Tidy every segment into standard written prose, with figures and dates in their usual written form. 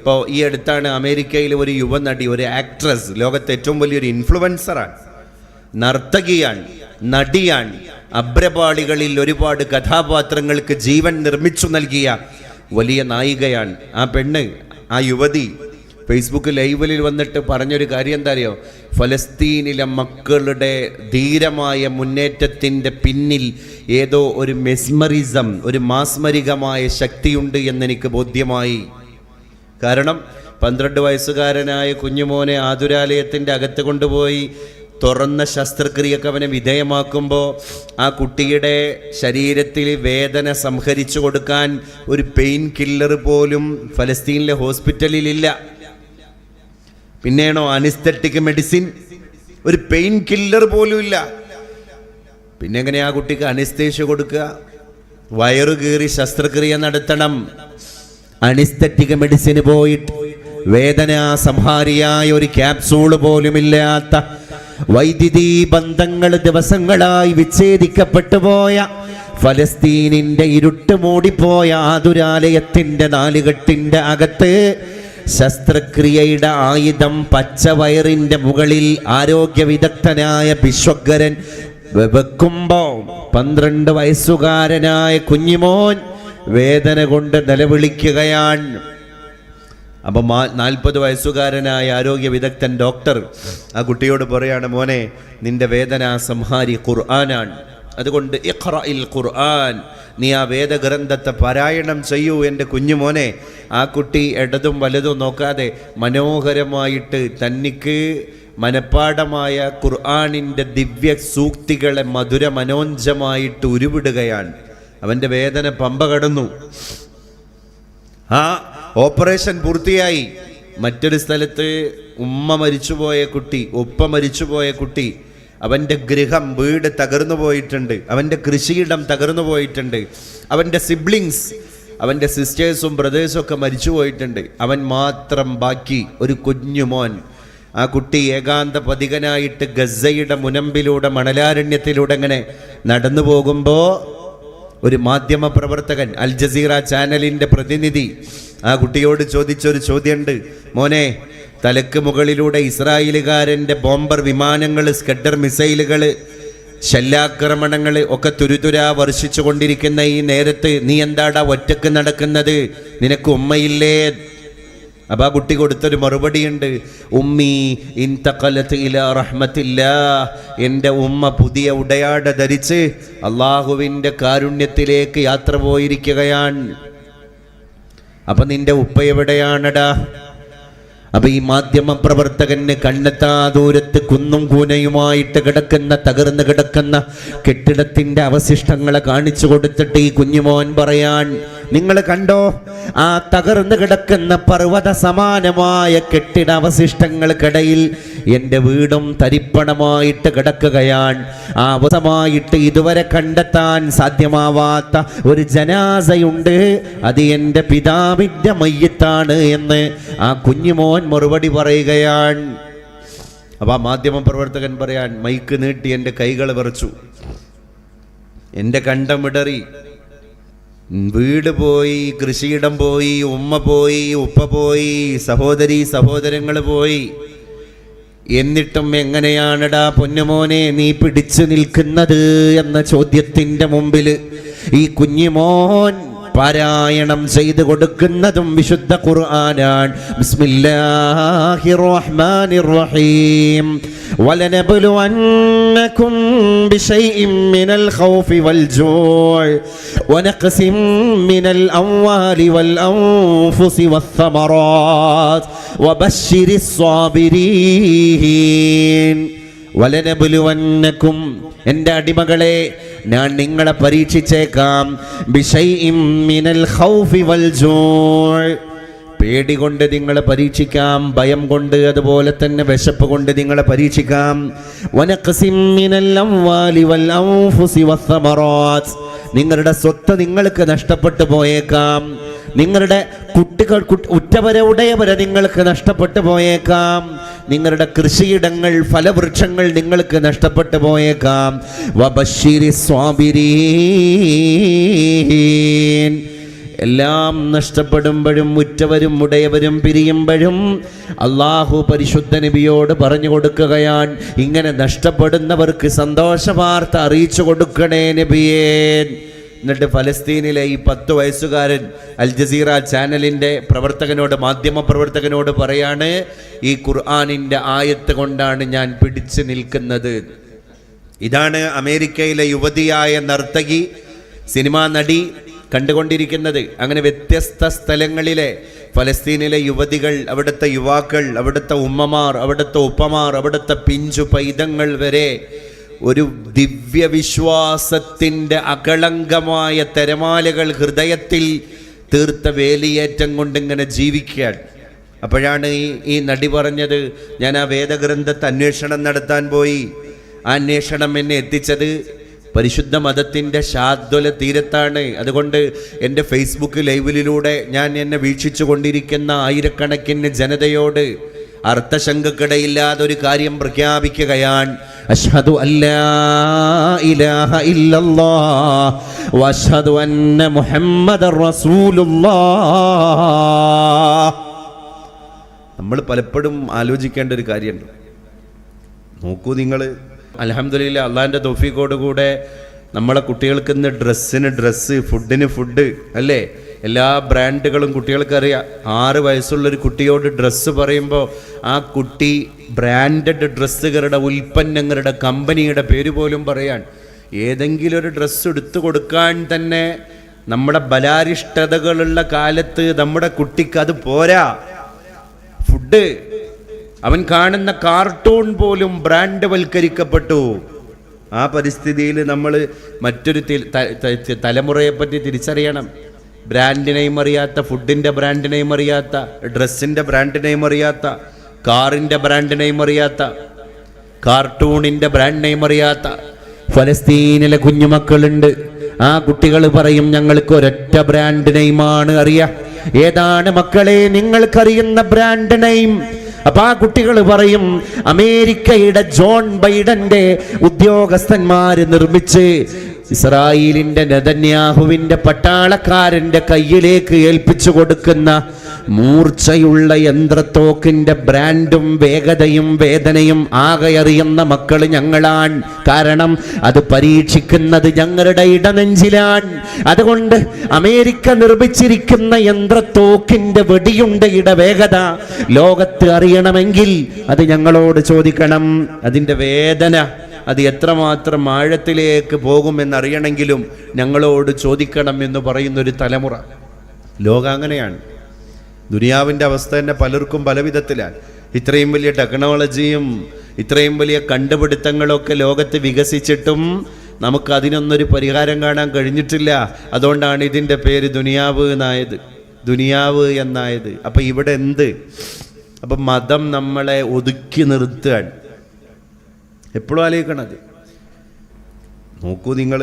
ഇപ്പോൾ ഈ അടുത്താണ് അമേരിക്കയിലെ ഒരു യുവനടി, ഒരു ആക്ട്രസ്, ലോകത്തെ ഏറ്റവും വലിയൊരു ഇൻഫ്ലുവൻസറാണ്, നർത്തകിയാണ്, നടിയാണ്, അഭ്രപാളികളിൽ ഒരുപാട് കഥാപാത്രങ്ങൾക്ക് ജീവൻ നിർമ്മിച്ചു നൽകിയ വലിയ നായികയാണ് ആ പെണ്ണ്. ആ യുവതി ഫേസ്ബുക്ക് ലൈവിൽ വന്നിട്ട് പറഞ്ഞൊരു കാര്യം എന്താ അറിയോ? ഫലസ്തീനിലെ മക്കളുടെ ധീരമായ മുന്നേറ്റത്തിൻ്റെ പിന്നിൽ ഏതോ ഒരു മെസ്മറിസം, ഒരു മാസ്മരികമായ ശക്തിയുണ്ട് എന്നെനിക്ക് ബോധ്യമായി. കാരണം 12 വയസ്സുകാരനായ കുഞ്ഞുമോനെ ആതുരാലയത്തിൻ്റെ അകത്ത് കൊണ്ടുപോയി തുറന്ന ശസ്ത്രക്രിയക്ക് അവനെ വിധേയമാക്കുമ്പോൾ ആ കുട്ടിയുടെ ശരീരത്തിൽ വേദന സംഹരിച്ചു കൊടുക്കാൻ ഒരു പെയിൻ കില്ലർ പോലും ഫലസ്തീനിലെ ഹോസ്പിറ്റലിലില്ല. പിന്നെയാണോ അനിസ്തെറ്റിക് മെഡിസിൻ? ഒരു പെയിൻ കില്ലർ പോലും ഇല്ല. പിന്നെ എങ്ങനെ ആ കുട്ടിക്ക് അനിസ്തേഷ്യ കൊടുക്കുക? വയറു കീറി ശസ്ത്രക്രിയ നടത്തണം. അനിസ്തെറ്റിക് മെഡിസിന് പോയിട്ട് വേദനാ സംഹാരിയായ ഒരു ക്യാപ്സൂൾ പോലുമില്ലാത്ത, വൈദ്യുതി ബന്ധങ്ങൾ ദിവസങ്ങളായി വിച്ഛേദിക്കപ്പെട്ടു പോയ, ഫലസ്തീനിന്റെ ഇരുട്ട് മൂടിപ്പോയ ആതുരാലയത്തിന്റെ നാലുകെട്ടിന്റെ അകത്ത് ശസ്ത്രക്രിയയുടെ ആയുധം പച്ചവയറിന്റെ മുകളിൽ ആരോഗ്യ വിദഗ്ധനായ വിശ്വകരൻ വെക്കുമ്പോ 12 വയസ്സുകാരനായ കുഞ്ഞിമോൻ വേദന കൊണ്ട് നിലവിളിക്കുകയാണ്. അപ്പം 40 വയസ്സുകാരനായ ആരോഗ്യ വിദഗ്ധൻ ഡോക്ടർ ആ കുട്ടിയോട് പറയാണ്, മോനെ നിന്റെ വേദന സംഹാരി ഖുർആനാണ്, അതുകൊണ്ട് ഇഖ്റഇൽ ഖുർആൻ, നീ ആ വേദഗ്രന്ഥത്തെ പാരായണം ചെയ്യൂ എൻ്റെ കുഞ്ഞുമോനെ. ആ കുട്ടി ഇടതും വലതും നോക്കാതെ മനോഹരമായിട്ട് തനിക്ക് മനപ്പാഠമായ ഖുർആനിൻ്റെ ദിവ്യ സൂക്തികളെ മധുര മനോഞ്ചമായിട്ട് ഉരുവിടുകയാണ്. അവൻ്റെ വേദന പമ്പ കടന്നു. ആ ഓപ്പറേഷൻ പൂർത്തിയായി. മറ്റൊരു സ്ഥലത്ത് ഉമ്മ മരിച്ചുപോയ കുട്ടി, ഉപ്പ മരിച്ചുപോയ കുട്ടി, അവൻ്റെ ഗൃഹം, വീട് തകർന്നു പോയിട്ടുണ്ട്, അവൻ്റെ കൃഷിയിടം തകർന്നു പോയിട്ടുണ്ട്, അവൻ്റെ സിബ്ലിങ്സ്, അവൻ്റെ സിസ്റ്റേഴ്സും ബ്രദേഴ്സും ഒക്കെ മരിച്ചു പോയിട്ടുണ്ട്. അവൻ മാത്രം ബാക്കി, ഒരു കുഞ്ഞുമോൻ. ആ കുട്ടി ഏകാന്ത പതികനായിട്ട് ഗസയുടെ മുനമ്പിലൂടെ, മണലാരണ്യത്തിലൂടെ ഇങ്ങനെ നടന്നു പോകുമ്പോൾ ഒരു മാധ്യമ പ്രവർത്തകൻ, അൽ ജസീറ ചാനലിൻ്റെ പ്രതിനിധി ആ കുട്ടിയോട് ചോദിച്ചൊരു ചോദ്യമുണ്ട്. മോനെ, തലക്ക് മുകളിലൂടെ ഇസ്രായേലുകാരൻ്റെ ബോംബർ വിമാനങ്ങൾ, സ്കഡർ മിസൈലുകൾ, ശല്യാക്രമണങ്ങൾ ഒക്കെ തുരുതുരാ വർഷിച്ചു കൊണ്ടിരിക്കുന്ന ഈ നേരത്ത് നീ എന്താടാ ഒറ്റക്ക് നടക്കുന്നത്? നിനക്ക് ഉമ്മയില്ലേ? അപ്പം ആ കുട്ടി കൊടുത്തൊരു മറുപടിയുണ്ട്, ഉമ്മി ഇൻതഖലത് ഇലാ റഹ്മത്തില്ലാ, എൻ്റെ ഉമ്മ പുതിയ ഉടയാട ധരിച്ച് അള്ളാഹുവിൻ്റെ കാരുണ്യത്തിലേക്ക് യാത്ര പോയിരിക്കുകയാണ്. അപ്പം നിന്റെ ഉപ്പ എവിടെയാണടാ? അപ്പൊ ഈ മാധ്യമ പ്രവർത്തകന് കണ്ണെത്താ ദൂരത്ത് കുന്നും കൂനയുമായിട്ട് കിടക്കുന്ന, തകർന്നു കിടക്കുന്ന കെട്ടിടത്തിന്റെ അവശിഷ്ടങ്ങളെ കാണിച്ചു കൊടുത്തിട്ട് ഈ കുഞ്ഞുമോൻ പറയാൻ, നിങ്ങൾ കണ്ടോ ആ തകർന്നു കിടക്കുന്ന പർവ്വത സമാനമായ കെട്ടിട അവശിഷ്ടങ്ങൾക്കിടയിൽ എൻ്റെ വീടും തരിപ്പണമായിട്ട് കിടക്കുകയാണ്. ആ അവസമായിട്ട് ഇതുവരെ കണ്ടെത്താൻ സാധ്യമാവാത്ത ഒരു ജനാസയുണ്ട്, അത് എൻ്റെ പിതാവിൻ്റെ മയ്യത്താണ് എന്ന് ആ കുഞ്ഞുമോൻ മറുപടി പറയുകയാണ്. അപ്പൊ ആ മാധ്യമ പ്രവർത്തകൻ പറയാൻ, മൈക്ക് നീട്ടി എൻ്റെ കൈകൾ വിറച്ചു, എൻ്റെ കണ്ടമിടറി, വീട് പോയി, കൃഷിയിടം പോയി, ഉമ്മ പോയി, ഉപ്പ പോയി, സഹോദരി സഹോദരങ്ങൾ പോയി. എന്നിട്ടും എങ്ങനെയാണടാ പൊന്നുമോനെ നീ പിടിച്ചു നിൽക്കുന്നത് എന്ന ചോദ്യത്തിൻ്റെ മുമ്പിൽ ഈ കുഞ്ഞുമോൻ പാരായണം ചെയ്തു കൊടുക്കുന്നതും വിശുദ്ധ ഖുർആനാണ്. ബിസ്മില്ലാഹിർ റഹ്മാനിർ റഹീം. വലനബ്ലുവന്നകും ബിശൈഇൻ മിനൽ ഖൗഫി വൽ ജൂഇ വനഖസിൻ മിനൽ അംവാലി വൽ അൻഫുസി വസ്സമറാത്ത് വബശ്ശിരിസ് സ്വാബിരീൻ. വലനബ്ലുവന്നകും, എൻ്റെ അടിമകളെ ഞാൻ നിങ്ങളെ പരീക്ഷിച്ചേക്കാം. ബിശൈഇൻ മിനൽ ഖൗഫി വൽ ജൂഇ, പേടി കൊണ്ട് നിങ്ങളെ പരീക്ഷിക്കാം, ഭയം കൊണ്ട്, അതുപോലെ തന്നെ വിശപ്പ് കൊണ്ട് നിങ്ങളെ പരീക്ഷിക്കാം. വനഖസിൻ മിനൽ അംവാലി വൽ അൻഫുസി വസ്സമറാത്ത്, നിങ്ങളുടെ സ്വത്ത് നിങ്ങൾക്ക് നഷ്ടപ്പെട്ടു പോയേക്കാം, നിങ്ങളുടെ കുട്ടികൾ, ഉറ്റവരെ ഉടയവരെ നിങ്ങൾക്ക് നഷ്ടപ്പെട്ടു പോയേക്കാം, നിങ്ങളുടെ കൃഷിയിടങ്ങൾ, ഫലവൃക്ഷങ്ങൾ നിങ്ങൾക്ക് നഷ്ടപ്പെട്ടു പോയേക്കാം. വബശ്ശിരി സ്വാബിരീൻ, എല്ലാം നഷ്ടപ്പെടുമ്പോഴും ഉറ്റവരും ഉടയവരും പിരിയുമ്പോഴും അള്ളാഹു പരിശുദ്ധ നബിയോട് പറഞ്ഞു കൊടുക്കുകയാണ്, ഇങ്ങനെ നഷ്ടപ്പെടുന്നവർക്ക് സന്തോഷ വാർത്ത അറിയിച്ചു കൊടുക്കണേ നബിയേ. എന്നിട്ട് ഫലസ്തീനിലെ ഈ 10 വയസ്സുകാരൻ അൽ ജസീറ ചാനലിൻ്റെ പ്രവർത്തകനോട്, മാധ്യമ പ്രവർത്തകനോട് പറയാണ്, ഈ ഖുർആനിൻ്റെ ആയത്ത് കൊണ്ടാണ് ഞാൻ പിടിച്ചു നിൽക്കുന്നത്. ഇതാണ് അമേരിക്കയിലെ യുവതിയായ നർത്തകി, സിനിമാ നടി കണ്ടുകൊണ്ടിരിക്കുന്നത്. അങ്ങനെ വ്യത്യസ്ത സ്ഥലങ്ങളിലെ ഫലസ്തീനിലെ യുവതികൾ, അവിടുത്തെ യുവാക്കൾ, അവിടുത്തെ ഉമ്മമാർ, അവിടുത്തെ ഉപ്പമാർ, അവിടുത്തെ പിഞ്ചു പൈതങ്ങൾ വരെ ഒരു ദിവ്യവിശ്വാസത്തിൻ്റെ അകളങ്കമായ തിരമാലകൾ ഹൃദയത്തിൽ തീർത്ത വേലിയേറ്റം കൊണ്ടിങ്ങനെ ജീവിക്കുകയാണ്. അപ്പോഴാണ് ഈ നടി പറഞ്ഞത്, ഞാൻ ആ വേദഗ്രന്ഥത്തെ അന്വേഷണം നടത്താൻ പോയി. ആ അന്വേഷണം എന്നെ എത്തിച്ചത് പരിശുദ്ധ മതത്തിൻ്റെ ശാദ്വല തീരത്താണ്. അതുകൊണ്ട് എൻ്റെ ഫേസ്ബുക്ക് ലൈവിലൂടെ ഞാൻ എന്നെ വീക്ഷിച്ചു കൊണ്ടിരിക്കുന്ന ആയിരക്കണക്കിന് ജനതയോട് അർത്ഥശങ്കക്കിടയില്ലാതെ ഒരു കാര്യം പ്രഖ്യാപിക്കുകയാണ്, അശ്ഹദു അല്ലാ ഇലാഹ ഇല്ലല്ലാഹ് വഅശ്ഹദു അന്ന മുഹമ്മദർ റസൂലുള്ളാഹ്. നമ്മൾ പലപ്പോഴും ആലോചിക്കേണ്ട ഒരു കാര്യമുണ്ട്. നോക്കൂ നിങ്ങൾ, അൽഹംദുലില്ലാ അള്ളാഹിൻ്റെ തൗഫീഖോട് കൂടെ നമ്മളെ കുട്ടികൾക്ക് ഇന്ന് ഡ്രസ്സിന് ഡ്രസ്സ്, ഫുഡിന് ഫുഡ്, അല്ലേ? എല്ലാ ബ്രാൻഡുകളും കുട്ടികൾക്കറിയാം. 6 വയസ്സുള്ളൊരു കുട്ടിയോട് ഡ്രസ്സ് പറയുമ്പോൾ ആ കുട്ടി ബ്രാൻഡഡ് ഡ്രസ്സുകളുടെ ഉൽപ്പന്നങ്ങളുടെ കമ്പനിയുടെ പേര് പോലും പറയാൻ. ഏതെങ്കിലും ഒരു ഡ്രസ്സ് എടുത്തു കൊടുക്കാൻ തന്നെ നമ്മുടെ ബലാരിഷ്ടതകളുള്ള കാലത്ത് നമ്മുടെ കുട്ടിക്ക് അത് പോരാ. ഫുഡ്, അവൻ കാണുന്ന കാർട്ടൂൺ പോലും ബ്രാൻഡ് വൽക്കരിക്കപ്പെട്ടു. ആ പരിസ്ഥിതിയിൽ നമ്മൾ മറ്റൊരു തലമുറയെപ്പറ്റി തിരിച്ചറിയണം. ബ്രാൻഡ് നെയിം അറിയാത്ത, ഫുഡിൻ്റെ ബ്രാൻഡ് നെയിം അറിയാത്ത, ഡ്രസ്സിൻ്റെ ബ്രാൻഡ് നെയിം അറിയാത്ത, കാറിൻ്റെ ബ്രാൻഡ് നെയിം അറിയാത്ത, കാർട്ടൂണിൻ്റെ ബ്രാൻഡ് നെയിം അറിയാത്ത ഫലസ്തീനിലെ കുഞ്ഞുമക്കളുണ്ട്. ആ കുട്ടികൾ പറയും, ഞങ്ങൾക്ക് ഒരൊറ്റ ബ്രാൻഡ് നെയിമാണ് അറിയാം. ഏതാണ് മക്കളെ നിങ്ങൾക്കറിയുന്ന ബ്രാൻഡ് നെയിം? അപ്പൊ ആ കുട്ടികൾ പറയും, അമേരിക്കയുടെ ജോൺ ബൈഡന്റെ ഉദ്യോഗസ്ഥന്മാര് നിർമ്മിച്ച് ഇസ്രായേലിന്റെ നെതന്യാഹുവിന്റെ പട്ടാളക്കാരന്റെ കയ്യിലേക്ക് ഏൽപ്പിച്ചു കൊടുക്കുന്ന മൂർച്ചയുള്ള യന്ത്രത്തോക്കിന്റെ ബ്രാൻഡും വേഗതയും വേദനയും ആകെ അറിയുന്ന മക്കൾ ഞങ്ങളാണ്. കാരണം അത് പരീക്ഷിക്കുന്നത് ഞങ്ങളുടെ ഇടനെഞ്ചിലാണ്. അതുകൊണ്ട് അമേരിക്ക നിർമ്മിച്ചിരിക്കുന്ന യന്ത്രത്തോക്കിന്റെ വെടിയുണ്ടയുടെ വേഗത ലോകത്ത് അറിയണമെങ്കിൽ അത് ഞങ്ങളോട് ചോദിക്കണം. അതിൻ്റെ വേദന അത് എത്രമാത്രം ആഴത്തിലേക്ക് പോകുമെന്നറിയണമെങ്കിലും ഞങ്ങളോട് ചോദിക്കണം എന്ന് പറയുന്നൊരു തലമുറ. ലോകം അങ്ങനെയാണ്. ദുനിയാവിൻ്റെ അവസ്ഥ തന്നെ പലർക്കും പല വിധത്തിലാണ്. ഇത്രയും വലിയ ടെക്നോളജിയും ഇത്രയും വലിയ കണ്ടുപിടുത്തങ്ങളൊക്കെ ലോകത്ത് വികസിച്ചിട്ടും നമുക്ക് അതിനൊന്നൊരു പരിഹാരം കാണാൻ കഴിഞ്ഞിട്ടില്ല. അതുകൊണ്ടാണ് ഇതിൻ്റെ പേര് ദുനിയാവ് എന്നായത്, ദുനിയാവ് എന്നായത്. അപ്പം ഇവിടെ എന്ത്? അപ്പം മതം നമ്മളെ ഒതുക്കി നിർത്തുകയാണ്. എപ്പോഴും ആലോചിക്കണത്. നോക്കൂ നിങ്ങൾ,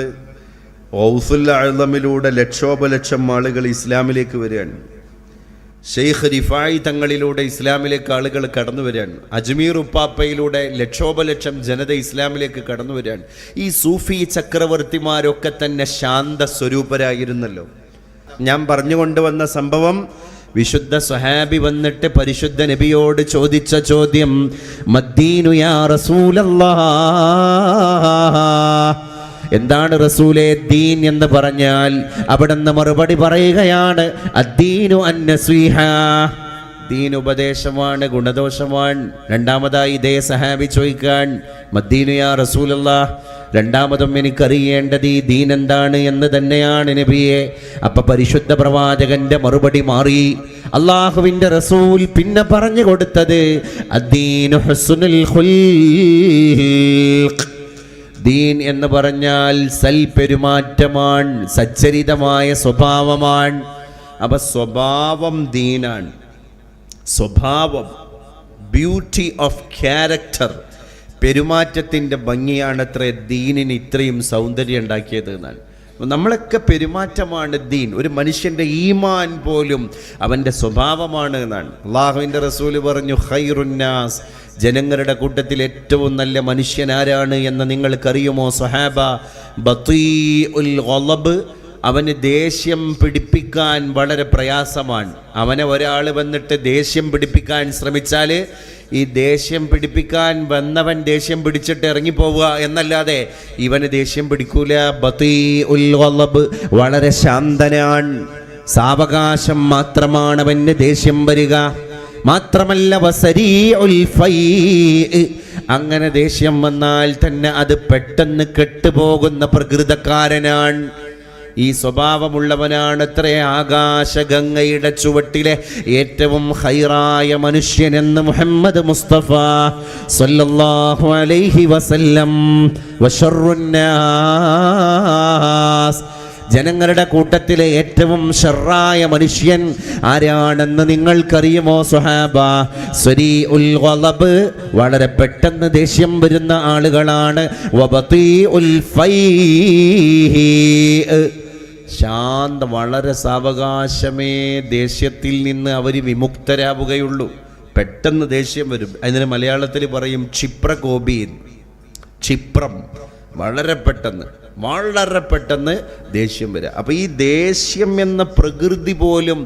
ഔസുൽ അഅ്ലമിലൂടെ ലക്ഷോപലക്ഷം ആളുകൾ ഇസ്ലാമിലേക്ക് വരികയാണ്. ഷെയ്ഖ് റിഫായി തങ്ങളിലൂടെ ഇസ്ലാമിലേക്ക് ആളുകൾ കടന്നു വരികയാണ്. അജ്മീർ ഉപ്പാപ്പയിലൂടെ ലക്ഷോപലക്ഷം ജനത ഇസ്ലാമിലേക്ക് കടന്നു വരികയാണ്. ഈ സൂഫി ചക്രവർത്തിമാരൊക്കെ തന്നെ ശാന്ത സ്വരൂപരായിരുന്നല്ലോ. ഞാൻ പറഞ്ഞുകൊണ്ടുവന്ന സംഭവം, വിശുദ്ധ സ്വഹാബി വന്നിട്ട് പരിശുദ്ധ നബിയോട് ചോദിച്ച ചോദ്യം, മദ്ദീനു യാ റസൂലല്ലാഹ്, എന്താണ് റസൂലേ ദീൻ എന്ന് പറഞ്ഞാൽ? അവിടുന്ന് മറുപടി പറയുകയാണ്, അദ്ദീനു അന്നസ്വീഹ, ദീൻ ഉപദേശമാണ്, ഗുണദോഷമാണ്. രണ്ടാമതായി ഇതേ സഹാബി ചോദിക്കാൻ, മദ്ദീനു യാ റസൂലല്ലാഹ്, രണ്ടാമതും എനിക്കറിയേണ്ടത് ഈ ദീൻ എന്താണ് എന്ന് തന്നെയാണ് നബിയെ. അപ്പൊ പരിശുദ്ധ പ്രവാചകന്റെ മറുപടി മാറി. അള്ളാഹുവിന്റെ റസൂൽ പിന്നെ പറഞ്ഞു കൊടുത്തത്, അദ്ദീനു ഹുസ്നുൽ ഖുൽഖ്, ദീൻ എന്ന് പറഞ്ഞാൽ സൽപെരുമാറ്റമാണ്, സച്ചരിതമായ സ്വഭാവമാണ്. അപ്പൊ സ്വഭാവം ദീനാണ്. സ്വഭാവം, ബ്യൂട്ടി ഓഫ് ക്യാരക്ടർ, പെരുമാറ്റത്തിൻ്റെ ഭംഗിയാണത്രേ ദീനിന് ഇത്രയും സൗന്ദര്യം ഉണ്ടാക്കിയത് എന്നാണ്. നമ്മളൊക്കെ പെരുമാറ്റമാണ് ദീൻ. ഒരു മനുഷ്യൻ്റെ ഈമാൻ പോലും അവൻ്റെ സ്വഭാവമാണ് എന്നാണ്. അള്ളാഹുവിൻ്റെ റസൂല് പറഞ്ഞു, ഖൈറുന്നാസ്, ജനങ്ങളുടെ കൂട്ടത്തിൽ ഏറ്റവും നല്ല മനുഷ്യൻ ആരാണ് എന്ന് നിങ്ങൾക്കറിയുമോ സഹാബ? ബത്തീഉൽ ഖളബ്, അവന് ദേഷ്യം പിടിപ്പിക്കാൻ വളരെ പ്രയാസമാണ്. അവനെ ഒരാൾ വന്നിട്ട് ദേഷ്യം പിടിപ്പിക്കാൻ ശ്രമിച്ചാൽ ഈ ദേഷ്യം പിടിപ്പിക്കാൻ വന്നവൻ ദേഷ്യം പിടിച്ചിട്ട് ഇറങ്ങിപ്പോവുക എന്നല്ലാതെ ഇവന് ദേഷ്യം പിടിക്കൂല. ബതീഉൽ ഗളബ്, വളരെ ശാന്തനാണ്, സാവകാശം മാത്രമാണ് അവന് ദേഷ്യം വരിക. മാത്രമല്ല വസരീഉൽ ഫൈഇ, അങ്ങനെ ദേഷ്യം വന്നാൽ തന്നെ അത് പെട്ടെന്ന് കെട്ടുപോകുന്ന പ്രകൃതക്കാരനാണ്. ഈ സ്വഭാവമുള്ളവനാണ് അത്രേ ആകാശഗംഗയുടെ ചുവട്ടിലെ ഏറ്റവും ഖൈറായ മനുഷ്യനെന്ന് മുഹമ്മദ് മുസ്തഫ സല്ലല്ലാഹു അലൈഹി വസല്ലം. വശർറുന്നാസ്, ജനങ്ങളുടെ കൂട്ടത്തിലെ ഏറ്റവും ഷർറായ മനുഷ്യൻ ആരാണെന്ന് നിങ്ങൾക്കറിയുമോ സ്വഹാബ? സരീഉൽ ഗളബ്, വളരെ പെട്ടെന്ന് ദേഷ്യം വരുന്ന ആളുകളാണ്. വബതീഉൽ ഫൈഇ, ശാന്ത, വളരെ സാവകാശമേ ദേഷ്യത്തിൽ നിന്ന് അവർ വിമുക്തരാവുകയുള്ളൂ. പെട്ടെന്ന് ദേഷ്യം വരും. അതിന് മലയാളത്തിൽ പറയും ക്ഷിപ്രകോപി. ക്ഷിപ്രം, വളരെ പെട്ടെന്ന് ദേഷ്യം വരിക. അപ്പോൾ ഈ ദേഷ്യം എന്ന പ്രകൃതി പോലും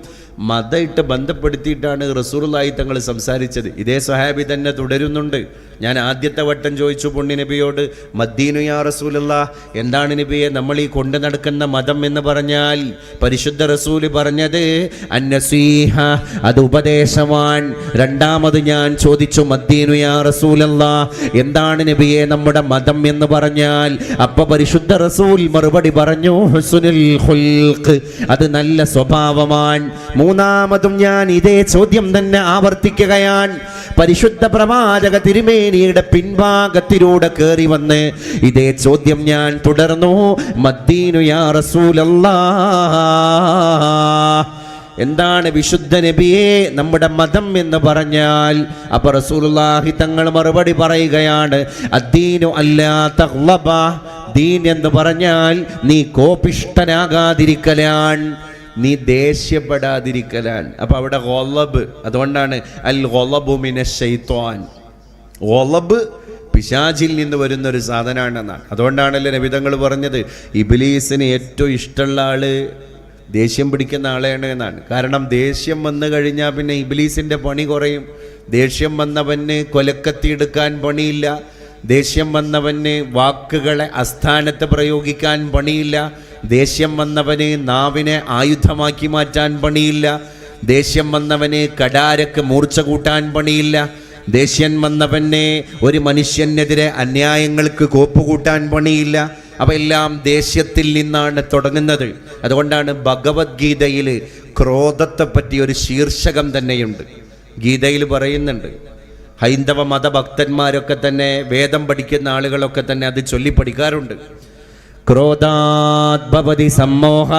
മതമായിട്ട് ബന്ധപ്പെടുത്തിയിട്ടാണ് റസൂലുള്ളാഹി തങ്ങൾ സംസാരിച്ചത്. ഇതേ സ്വഹാബി തന്നെ തുടരുന്നുണ്ട്. ഞാൻ ആദ്യത്തെ വട്ടം ചോദിച്ചു പുണ്യ നബിയോട്, മദ്ദീനു യാ റസൂലല്ലാഹ്, എന്താണ് നബിയെ നമ്മൾ ഈ കൊണ്ടു നടക്കുന്ന മതം എന്ന് പറഞ്ഞാൽ? പരിശുദ്ധ റസൂല് പറഞ്ഞത് അന്നസീഹ, അത് ഉപദേശമാണ്. രണ്ടാമത് ഞാൻ ചോദിച്ചു, മദ്ദീനു യാ റസൂലല്ലാഹ്, എന്താണ് നബിയെ നമ്മുടെ മതം എന്ന് പറഞ്ഞാൽ? അപ്പൊ പരിശുദ്ധ റസൂൽ മറുപടി പറഞ്ഞു, ഹുസ്നുൽ ഖുൽഖ്, അത് നല്ല സ്വഭാവമാണ്. മൂന്നാമതും ഞാൻ ഇതേ ചോദ്യം തന്നെ ആവർത്തിക്കുകയാണ്. പരിശുദ്ധ പ്രവാചക തിരുമേനിയുടെ പിൻഭാഗത്തിലൂടെ കയറി വന്ന് ഇതേ ചോദ്യം ഞാൻ തുടർന്നു, മദ്ദീനു യാ റസൂലല്ലാഹ്, എന്താണ് വിശുദ്ധ നബിയെ നമ്മുടെ മതം എന്ന് പറഞ്ഞാൽ? അപ്പോൾ റസൂലുള്ളാഹി തങ്ങൾ മറുപടി പറയുകയാണ്, അദ്ദീനു അല്ലാ തഗ്ളബ, ദീൻ എന്ന് പറഞ്ഞാൽ നീ കോപിഷ്ഠനാകാതിരിക്കലാണ്, നീ ദേഷ്യപ്പെടാതിരിക്കലാണ്. അപ്പോൾ അവിടെ ഗളബ്, അതുകൊണ്ടാണ് അൽ ഗളബു മിനശ് ശൈത്വാൻ, ഗളബ് പിശാചിൽ നിന്ന് വരുന്നൊരു സാധനമാണെന്നാണ്. അതുകൊണ്ടാണല്ലോ നബി തങ്ങൾ പറഞ്ഞത് ഇബ്ലീസിന് ഏറ്റവും ഇഷ്ടമുള്ള ആള് ദേഷ്യം പിടിക്കുന്ന ആളെയാണ് എന്നാണ്. കാരണം ദേഷ്യം വന്നു കഴിഞ്ഞാൽ പിന്നെ ഇബ്ലീസിൻ്റെ പണി കുറയും. ദേഷ്യം വന്നവന് കൊലക്കത്തിയെടുക്കാൻ പണിയില്ല, ദേഷ്യം വന്നവന് വാക്കുകളെ അസ്ഥാനത്ത് പ്രയോഗിക്കാൻ പണിയില്ല, ദേഷ്യം വന്നവന് നാവിനെ ആയുധമാക്കി മാറ്റാൻ പണിയില്ല, ദേഷ്യം വന്നവന് കടാരക്ക് മൂർച്ച കൂട്ടാൻ പണിയില്ല, ദേഷ്യം വന്നവനെ ഒരു മനുഷ്യനെതിരെ അന്യായങ്ങൾക്ക് കോപ്പുകൂട്ടാൻ പണിയില്ല. അപ്പോൾ എല്ലാം ദേഷ്യത്തിൽ നിന്നാണ് തുടങ്ങുന്നത്. അതുകൊണ്ടാണ് ഭഗവത്ഗീതയിൽ ക്രോധത്തെ പറ്റി ഒരു ശീർഷകം തന്നെയുണ്ട്. ഗീതയിൽ പറയുന്നുണ്ട്, ഹൈന്ദവ മതഭക്തന്മാരൊക്കെ തന്നെ, വേദം പഠിക്കുന്ന ആളുകളൊക്കെ തന്നെ അത് ചൊല്ലി പഠിക്കാറുണ്ട്. ക്രോധാത് ഭവതി സമ്മോഹ,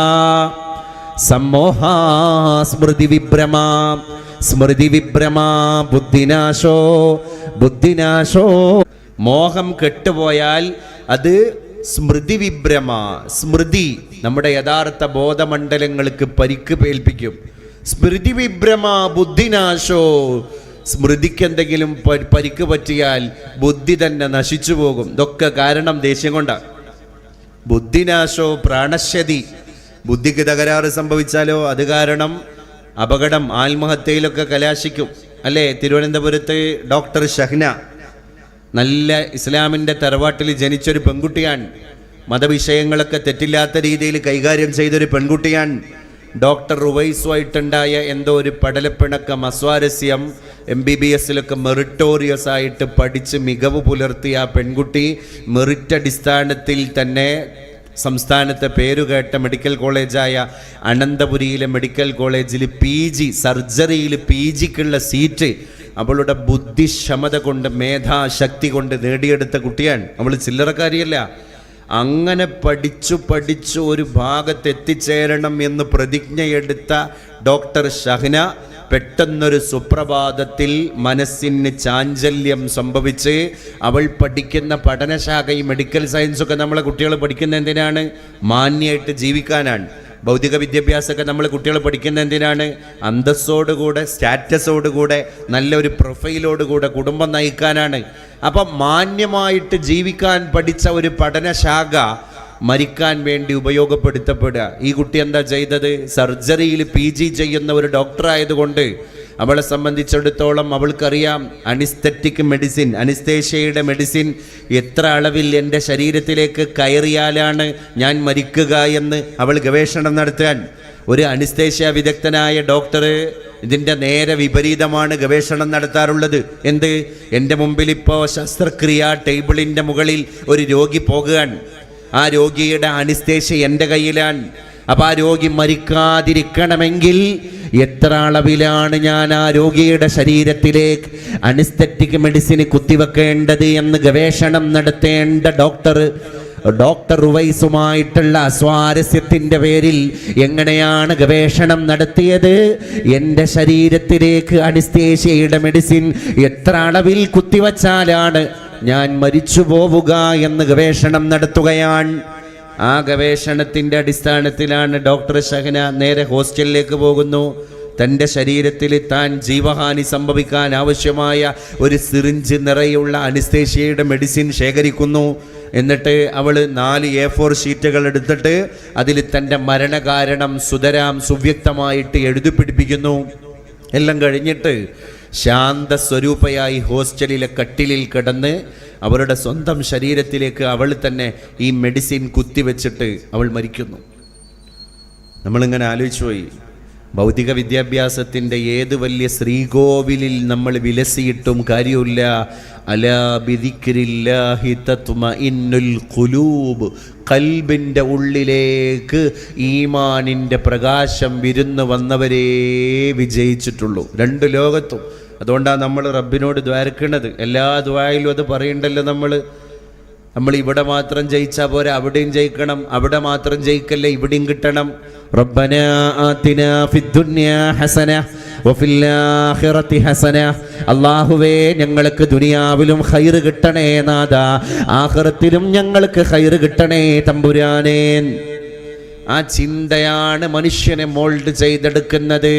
സമ്മോഹാ സ്മൃതി വിഭ്രമ, സ്മൃതി വിഭ്രമ ബുദ്ധിനാശോ, ബുദ്ധിനാശോ മോഹം കെട്ടുപോയാൽ അത് സ്മൃതി വിഭ്രമ, സ്മൃതി നമ്മുടെ യഥാർത്ഥ ബോധമണ്ഡലങ്ങൾക്ക് പരിക്ക് പേൽപ്പിക്കും. സ്മൃതി വിഭ്രമ ബുദ്ധിനാശോ, സ്മൃതിക്ക് എന്തെങ്കിലും പരിക്ക് പറ്റിയാൽ ബുദ്ധി തന്നെ നശിച്ചു പോകും. ഇതൊക്കെ കാരണം ദേഷ്യം കൊണ്ടാണ്. ബുദ്ധിനാശോ പ്രാണശ്യതി, ബുദ്ധിക്ക് തകരാറ് സംഭവിച്ചാലോ അത് കാരണം അപകടം, ആത്മഹത്യയിലൊക്കെ കലാശിക്കും. അല്ലേ? തിരുവനന്തപുരത്ത് ഡോക്ടർ ഷഹ്ന, നല്ല ഇസ്ലാമിൻ്റെ തറവാട്ടിൽ ജനിച്ചൊരു പെൺകുട്ടിയാണ്. മതവിഷയങ്ങളൊക്കെ തെറ്റില്ലാത്ത രീതിയിൽ കൈകാര്യം ചെയ്തൊരു പെൺകുട്ടിയാണ്. ഡോക്ടർ റുവൈസുമായിട്ടുണ്ടായ എന്തോ ഒരു പടലപ്പിണക്കം, അസ്വാരസ്യം, MBBS-ലൊക്കെ മെറിറ്റോറിയസ് ആയിട്ട് പഠിച്ച് മികവ് പുലർത്തിയ ആ പെൺകുട്ടി മെറിറ്റ് അടിസ്ഥാനത്തിൽ തന്നെ സംസ്ഥാനത്തെ പേരുകേട്ട മെഡിക്കൽ കോളേജായ അനന്തപുരിയിലെ മെഡിക്കൽ കോളേജിൽ PG സർജറിയിൽ PGക്കുള്ള സീറ്റ് അവളുടെ ബുദ്ധിക്ഷമത കൊണ്ട്, മേധാശക്തി കൊണ്ട് നേടിയെടുത്ത കുട്ടിയാണ്. അവൾ ചില്ലറക്കാരിയല്ല. അങ്ങനെ പഠിച്ചു ഒരു ഭാഗത്ത് എത്തിച്ചേരണം എന്ന് പ്രതിജ്ഞയെടുത്ത ഡോക്ടർ ഷഹ്ന പെട്ടെന്നൊരു സുപ്രഭാതത്തിൽ മനസ്സിന് ചാഞ്ചല്യം സംഭവിച്ച് അവൾ പഠിക്കുന്ന പഠനശാഖ, ഈ മെഡിക്കൽ സയൻസൊക്കെ നമ്മളെ കുട്ടികൾ പഠിക്കുന്ന എന്തിനാണ്? മാന്യമായിട്ട് ജീവിക്കാനാണ്. ഭൗതിക വിദ്യാഭ്യാസമൊക്കെ നമ്മൾ കുട്ടികൾ പഠിക്കുന്ന എന്തിനാണ്? അന്തസ്സോടുകൂടെ, സ്റ്റാറ്റസോടുകൂടെ, നല്ലൊരു പ്രൊഫൈലോടുകൂടെ കുടുംബം നയിക്കാനാണ്. അപ്പം മാന്യമായിട്ട് ജീവിക്കാൻ പഠിച്ച ഒരു പഠനശാഖ മരിക്കാൻ വേണ്ടി ഉപയോഗപ്പെടുത്തപ്പെടുക. ഈ കുട്ടി എന്താ ചെയ്തത്? സർജറിയിൽ PG ചെയ്യുന്ന ഒരു ഡോക്ടറായതുകൊണ്ട് അവളെ സംബന്ധിച്ചിടത്തോളം അവൾക്കറിയാം അനിസ്തെറ്റിക് മെഡിസിൻ, അനിസ്തേഷ്യയുടെ മെഡിസിൻ എത്ര അളവിൽ എൻ്റെ ശരീരത്തിലേക്ക് കയറിയാലാണ് ഞാൻ മരിക്കുക എന്ന് അവൾ ഗവേഷണം നടത്താൻ. ഒരു അനിസ്തേഷ്യ വിദഗ്ധനായ ഡോക്ടർ ഇതിൻ്റെ നേരെ വിപരീതമാണ് ഗവേഷണം നടത്താറുള്ളത്. എന്ത്? എൻ്റെ മുമ്പിൽ ഇപ്പോൾ ശസ്ത്രക്രിയ ടേബിളിൻ്റെ മുകളിൽ ഒരു രോഗി പോകുകയാണ്. ആ രോഗിയുടെ അനിസ്തേഷ്യ എൻ്റെ കയ്യിലാണ്. അപ്പോൾ ആ രോഗി മരിക്കാതിരിക്കണമെങ്കിൽ എത്ര അളവിലാണ് ഞാൻ ആ രോഗിയുടെ ശരീരത്തിലേക്ക് അനിസ്തെറ്റിക് മെഡിസിന് കുത്തിവെക്കേണ്ടത് എന്ന് ഗവേഷണം നടത്തേണ്ട ഡോക്ടർ ഉവൈസുമായിട്ടുള്ള സ്വാരസ്യത്തിൻ്റെ പേരിൽ എങ്ങനെയാണ് ഗവേഷണം നടത്തിയത്? എൻ്റെ ശരീരത്തിലേക്ക് അനിസ്തേഷ്യയുടെ മെഡിസിൻ എത്ര അളവിൽ കുത്തിവച്ചാലാണ് ഞാൻ മരിച്ചു പോവുക എന്ന് ഗവേഷണം നടത്തുകയാണ്. ആ ഗവേഷണത്തിൻ്റെ അടിസ്ഥാനത്തിലാണ് ഡോക്ടർ ഷഹന നേരെ ഹോസ്റ്റലിലേക്ക് പോകുന്നു. തൻ്റെ ശരീരത്തിൽ താൻ ജീവഹാനി സംഭവിക്കാൻ ആവശ്യമായ ഒരു സിറിഞ്ച് നിറയുള്ള അനിസ്തേഷ്യയുടെ മെഡിസിൻ ശേഖരിക്കുന്നു. എന്നിട്ട് അവൾ 4 A4 ഷീറ്റുകൾ എടുത്തിട്ട് അതിൽ തൻ്റെ മരണകാരണം സുതരാം സുവ്യക്തമായിട്ട് എഴുതി പിടിപ്പിക്കുന്നു. എല്ലാം കഴിഞ്ഞിട്ട് ശാന്തസ്വരൂപയായി ഹോസ്റ്റലിലെ കട്ടിലിൽ കിടന്ന് അവരുടെ സ്വന്തം ശരീരത്തിലേക്ക് അവൾ തന്നെ ഈ മെഡിസിൻ കുത്തിവെച്ചിട്ട് അവൾ മരിക്കുന്നു. നമ്മളിങ്ങനെ ആലോചിച്ചു പോയി, ഭൗതിക വിദ്യാഭ്യാസത്തിൻ്റെ ഏത് വലിയ ശ്രീകോവിലിൽ നമ്മൾ വിലസിയിട്ടും കാര്യമില്ല. അലാ ബിദിക്രില്ലാഹി തത്മഇന്നുൽ ഖുലൂബ്, ഖൽബിൻ്റെ ഉള്ളിലേക്ക് ഈമാനിൻ്റെ പ്രകാശം വിരുന്ന് വന്നവരേ വിജയിച്ചിട്ടുള്ളൂ 2 ലോകത്തും. അതുകൊണ്ടാണ് നമ്മൾ റബ്ബിനോട് ദ്വാരക്കണത്. എല്ലാ ദ്വായിലും അത് പറയണ്ടല്ലോ. നമ്മൾ ഇവിടെ മാത്രം ജയിച്ചാൽ പോരാ, അവിടെയും ജയിക്കണം. അവിടെ മാത്രം ജയിക്കല്ലേ, ഇവിടെയും കിട്ടണം. റബ്ബനാ ആതിനാ ഫിദ്ദുനിയാ ഹസന വഫിൽ ആഖിറതി ഹസന. അല്ലാഹുവേ, ഞങ്ങൾക്ക് ദുനിയാവിലും ഖൈർ കിട്ടണേ നാഥാ, ആഖിറത്തിലും ഞങ്ങൾക്ക് ഖൈർ കിട്ടണേ തമ്പുരാനേ. ആ ചിന്തയാണ് മനുഷ്യനെ മോൾഡ് ചെയ്തെടുക്കുന്നത്.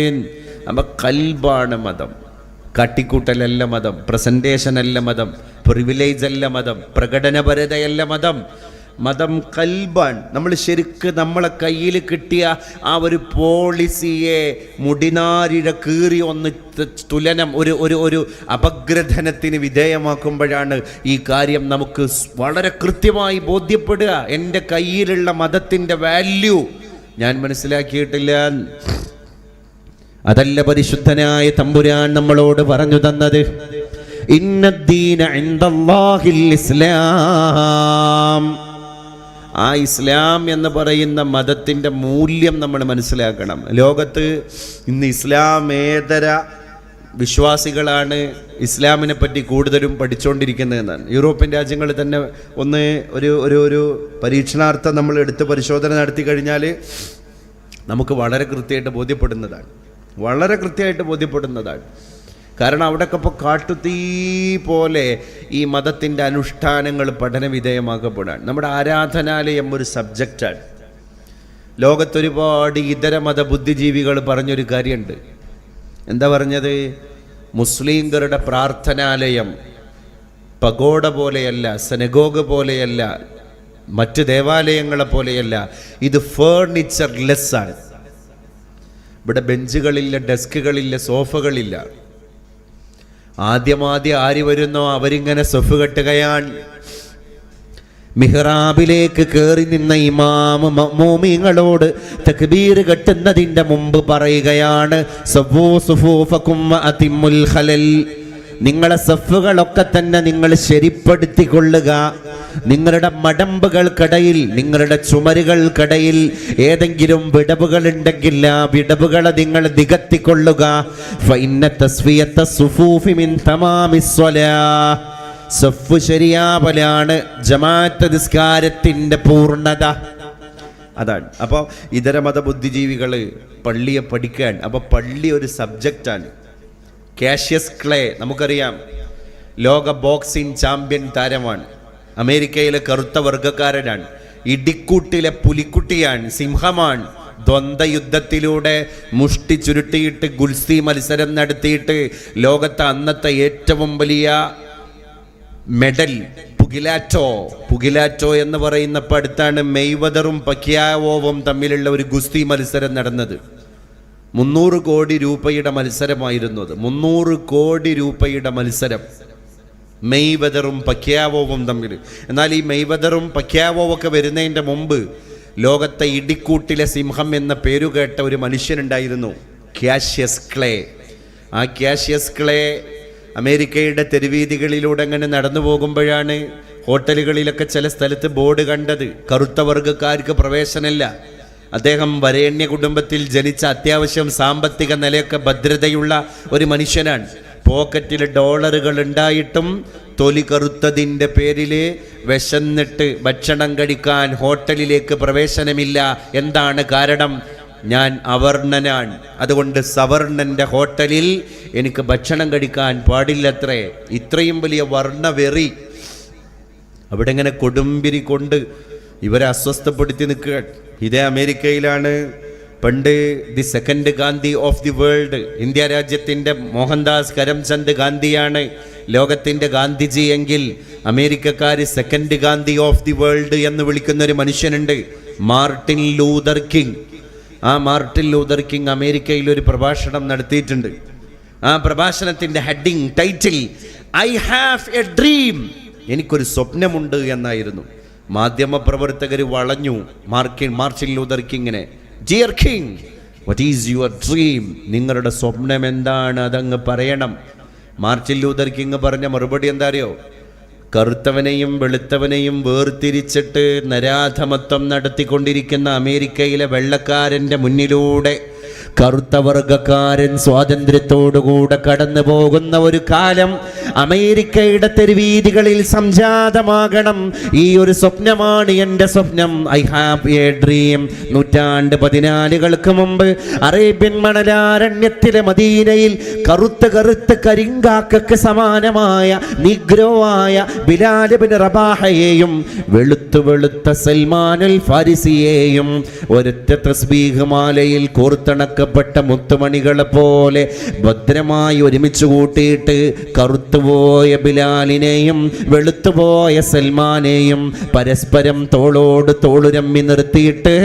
അപ്പം ഖൽബാണ് മതം. കാട്ടിക്കൂട്ടലല്ല മതം, പ്രസൻറ്റേഷൻ അല്ല മതം, പ്രിവിലേജ് അല്ല മതം, പ്രകടനപരതയല്ല മതം. മതം ഖൽബാണ്. നമ്മൾ ശരിക്ക് നമ്മളെ കയ്യിൽ കിട്ടിയ ആ ഒരു പോളിസിയെ മുടിനാരിഴ കീറി ഒന്ന് തുലനം ഒരു അപഗ്രഥനത്തിന് വിധേയമാക്കുമ്പോഴാണ് ഈ കാര്യം നമുക്ക് വളരെ കൃത്യമായി ബോധ്യപ്പെടുക. എൻ്റെ കയ്യിലുള്ള മതത്തിൻ്റെ വാല്യൂ ഞാൻ മനസ്സിലാക്കിയിട്ടില്ല. അതല്ല പരിശുദ്ധനായ തമ്പുരാൻ നമ്മളോട് പറഞ്ഞു തന്നത്. ഇന്നദ്ദീന ഇൻദല്ലാഹിൽ ഇസ്ലാം. ആ ഇസ്ലാം എന്ന് പറയുന്ന മതത്തിൻ്റെ മൂല്യം നമ്മൾ മനസ്സിലാക്കണം. ലോകത്ത് ഇന്ന് ഇസ്ലാമേതര വിശ്വാസികളാണ് ഇസ്ലാമിനെ പറ്റി കൂടുതലും പഠിച്ചുകൊണ്ടിരിക്കുന്നതെന്നാണ്. യൂറോപ്യൻ രാജ്യങ്ങൾ തന്നെ ഒരു പരീക്ഷണാർത്ഥം നമ്മൾ എടുത്ത് പരിശോധന നടത്തി കഴിഞ്ഞാൽ നമുക്ക് വളരെ കൃത്യമായിട്ട് ബോധ്യപ്പെടുന്നതാണ്. കാരണം അവിടെയൊക്കെ ഇപ്പോൾ കാട്ടുതീ പോലെ ഈ മതത്തിൻ്റെ അനുഷ്ഠാനങ്ങൾ പഠന വിധേയമാക്കപ്പെടാൻ. നമ്മുടെ ആരാധനാലയം ഒരു സബ്ജക്റ്റാണ്. ലോകത്തൊരുപാട് ഇതര മത ബുദ്ധിജീവികൾ പറഞ്ഞൊരു കാര്യമുണ്ട്. എന്താ പറഞ്ഞത്? മുസ്ലിംകളുടെ പ്രാർത്ഥനാലയം പഗോഡ പോലെയല്ല, സെനഗോഗ് പോലെയല്ല, മറ്റ് ദേവാലയങ്ങളെ പോലെയല്ല. ഇത് ഫേർണിച്ചർലെസ് ആണ്. ഇവിടെ ബെഞ്ചുകളില്ല, ഡെസ്കുകളില്ല, സോഫകളില്ല. ആദ്യം ആര് വരുന്നോ അവരിങ്ങനെ സൊഫ് കെട്ടുകയാണ്. മിഹ്റാബിലേക്ക് കയറി നിന്ന ഇമാമ് മഅ്മൂമിങ്ങളോട് തക്ബീർ കെട്ടുന്നതിൻ്റെ മുമ്പ് പറയുകയാണ്, സവ്വൂ സുഫൂഫകും വഅതിമ്മുൽ ഖലൽ. നിങ്ങളെ സഫുകളൊക്കെ തന്നെ നിങ്ങൾ ശരിപ്പെടുത്തിക്കൊള്ളുക. നിങ്ങളുടെ മടമ്പുകൾക്കിടയിൽ, നിങ്ങളുടെ ചുമരുകൾക്കിടയിൽ ഏതെങ്കിലും വിടവുകൾ ഉണ്ടെങ്കിൽ ആ വിടവുകളെ നിങ്ങൾ നികത്തിക്കൊള്ളുക. ഫഇന്ന തസ്ഫിയത സുഫൂഫി മിൻ തമാമിസ് സ്വലാഹ്. സഫ് ശരിയാവലാണ് ജമാഅത്ത് നിസ്കാരത്തിൻ്റെ പൂർണ്ണത. അതാണ്. അപ്പോൾ ഇതര മത ബുദ്ധിജീവികൾ പള്ളിയെ പഠിക്കാൻ, അപ്പോൾ പള്ളി ഒരു സബ്ജക്റ്റാണ്. കാഷ്യസ് ക്ലേ നമുക്കറിയാം, ലോക ബോക്സിംഗ് ചാമ്പ്യൻ താരമാണ്. അമേരിക്കയിലെ കറുത്ത വർഗക്കാരനാണ്. ഇടിക്കൂട്ടിലെ പുലിക്കുട്ടിയാണ്, സിംഹമാണ്. ദ്വന്ദ്വയുദ്ധത്തിലൂടെ മുഷ്ടി ചുരുട്ടിയിട്ട് ഗുൽസി മത്സരം നടത്തിയിട്ട് ലോകത്തെ അന്നത്തെ ഏറ്റവും വലിയ മെഡൽ പുഗിലാറ്റോ എന്ന് പറയുന്നപ്പോൾ അടുത്താണ് മെയ്വദറും പക്യാവോവും തമ്മിലുള്ള ഒരു ഗുസ്തി മത്സരം നടന്നത്. 300 കോടി രൂപയുടെ മത്സരമായിരുന്നു അത്. 300 കോടി രൂപയുടെ മത്സരം മെയ്വദറും പക്യാവോവും തമ്മിൽ. എന്നാൽ ഈ മെയ്വദറും പക്യാവോവൊക്കെ വരുന്നതിൻ്റെ മുമ്പ് ലോകത്തെ ഇടിക്കൂട്ടിലെ സിംഹം എന്ന പേരുകേട്ട ഒരു മനുഷ്യനുണ്ടായിരുന്നു, കാഷ്യസ് ക്ലേ. ആ കാഷ്യസ് ക്ലേ അമേരിക്കയുടെ തെരുവീതികളിലൂടെ അങ്ങനെ നടന്നു പോകുമ്പോഴാണ് ഹോട്ടലുകളിലൊക്കെ ചില സ്ഥലത്ത് ബോർഡ് കണ്ടത്, കറുത്ത വർഗ്ഗക്കാർക്ക് പ്രവേശനമില്ല. അദ്ദേഹം വരേണ്യ കുടുംബത്തിൽ ജനിച്ച അത്യാവശ്യം സാമ്പത്തിക നിലയൊക്കെ ഭദ്രതയുള്ള ഒരു മനുഷ്യനാണ്. പോക്കറ്റിൽ ഡോളറുകൾ ഉണ്ടായിട്ടും തൊലി കറുത്തതിൻ്റെ പേരിൽ വിശന്നിട്ട് ഭക്ഷണം കഴിക്കാൻ ഹോട്ടലിലേക്ക് പ്രവേശനമില്ല. എന്താണ് കാരണം? ഞാൻ അവർണനാണ്, അതുകൊണ്ട് സവർണൻ്റെ ഹോട്ടലിൽ എനിക്ക് ഭക്ഷണം കഴിക്കാൻ പാടില്ലത്രേ. ഇത്രയും വലിയ വർണ്ണവെറി അവിടെ ഇങ്ങനെ കൊടുമ്പിരി കൊണ്ട് ഇവരെ അസ്വസ്ഥപ്പെടുത്തി നിൽക്കുക. ഇതേ അമേരിക്കയിലാണ് പണ്ട് the second Gandhi of the world, India രാജ്യത്തിൻ്റെ മോഹൻദാസ് കരംചന്ദ് ഗാന്ധിയാണ് ലോകത്തിൻ്റെ ഗാന്ധിജി എങ്കിൽ അമേരിക്കക്കാർ second Gandhi of the world എന്ന് വിളിക്കുന്ന ഒരു മനുഷ്യനുണ്ട്, മാർട്ടിൻ ലൂതർ കിങ്. ആ മാർട്ടിൻ ലൂതർ കിങ് അമേരിക്കയിൽ ഒരു പ്രഭാഷണം നടത്തിയിട്ടുണ്ട്. ആ പ്രഭാഷണത്തിൻ്റെ heading title I have a dream, എനിക്കൊരു സ്വപ്നമുണ്ട് എന്നായിരുന്നു. മാധ്യമപ്രവർത്തകർ വളഞ്ഞു മാർട്ടിൻ ലൂതർ കിങ്ങിനെ. Dear King, what is your dream? നിങ്ങളുടെ സ്വപ്നം എന്താണ്? അതങ്ങ് പറയണം. മാർട്ടിൻ ലൂതർ കിങ് പറഞ്ഞ മറുപടി എന്താ അറിയോ? കറുത്തവനെയും വെളുത്തവനെയും വേർതിരിച്ചിട്ട് നരാധമത്വം നടത്തിക്കൊണ്ടിരിക്കുന്ന അമേരിക്കയിലെ വെള്ളക്കാരൻ്റെ മുന്നിലൂടെ കറുത്ത വർഗക്കാരൻ സ്വാതന്ത്ര്യത്തോടുകൂടെ കടന്നു പോകുന്ന ഒരു കാലം അമേരിക്കയുടെ തെരുവീതികളിൽ സംജാതമാകണം. ഈ ഒരു സ്വപ്നമാണ് എൻ്റെ സ്വപ്നം. I have a dream. 1400 മുമ്പ് അറേബ്യൻ മണലാരണ്യത്തിലെ മദീനയിൽ കറുത്ത കരിങ്കാക്കക്ക് സമാനമായ നിഗ്രോവായ ബിലാൽ ഇബ്നു റബാഹയെയും വെളുത്ത സൽമാനുൽ ഫാരിസിയെയും ഒരൊറ്റ തസ്ബീഹ് മാലയിൽ കോർത്തിണക്കപ്പെട്ട മുത്തുമണികളെ പോലെ ഭദ്രമായി ഒരുമിച്ച് കൂട്ടിയിട്ട് കറുത്തുപോയ ബിലാലിനെയും വെളുത്തുപോയ സൽമാനെയും പരസ്പരം തോളോട് തോളുരമ്മി നിർത്തിയിട്ട്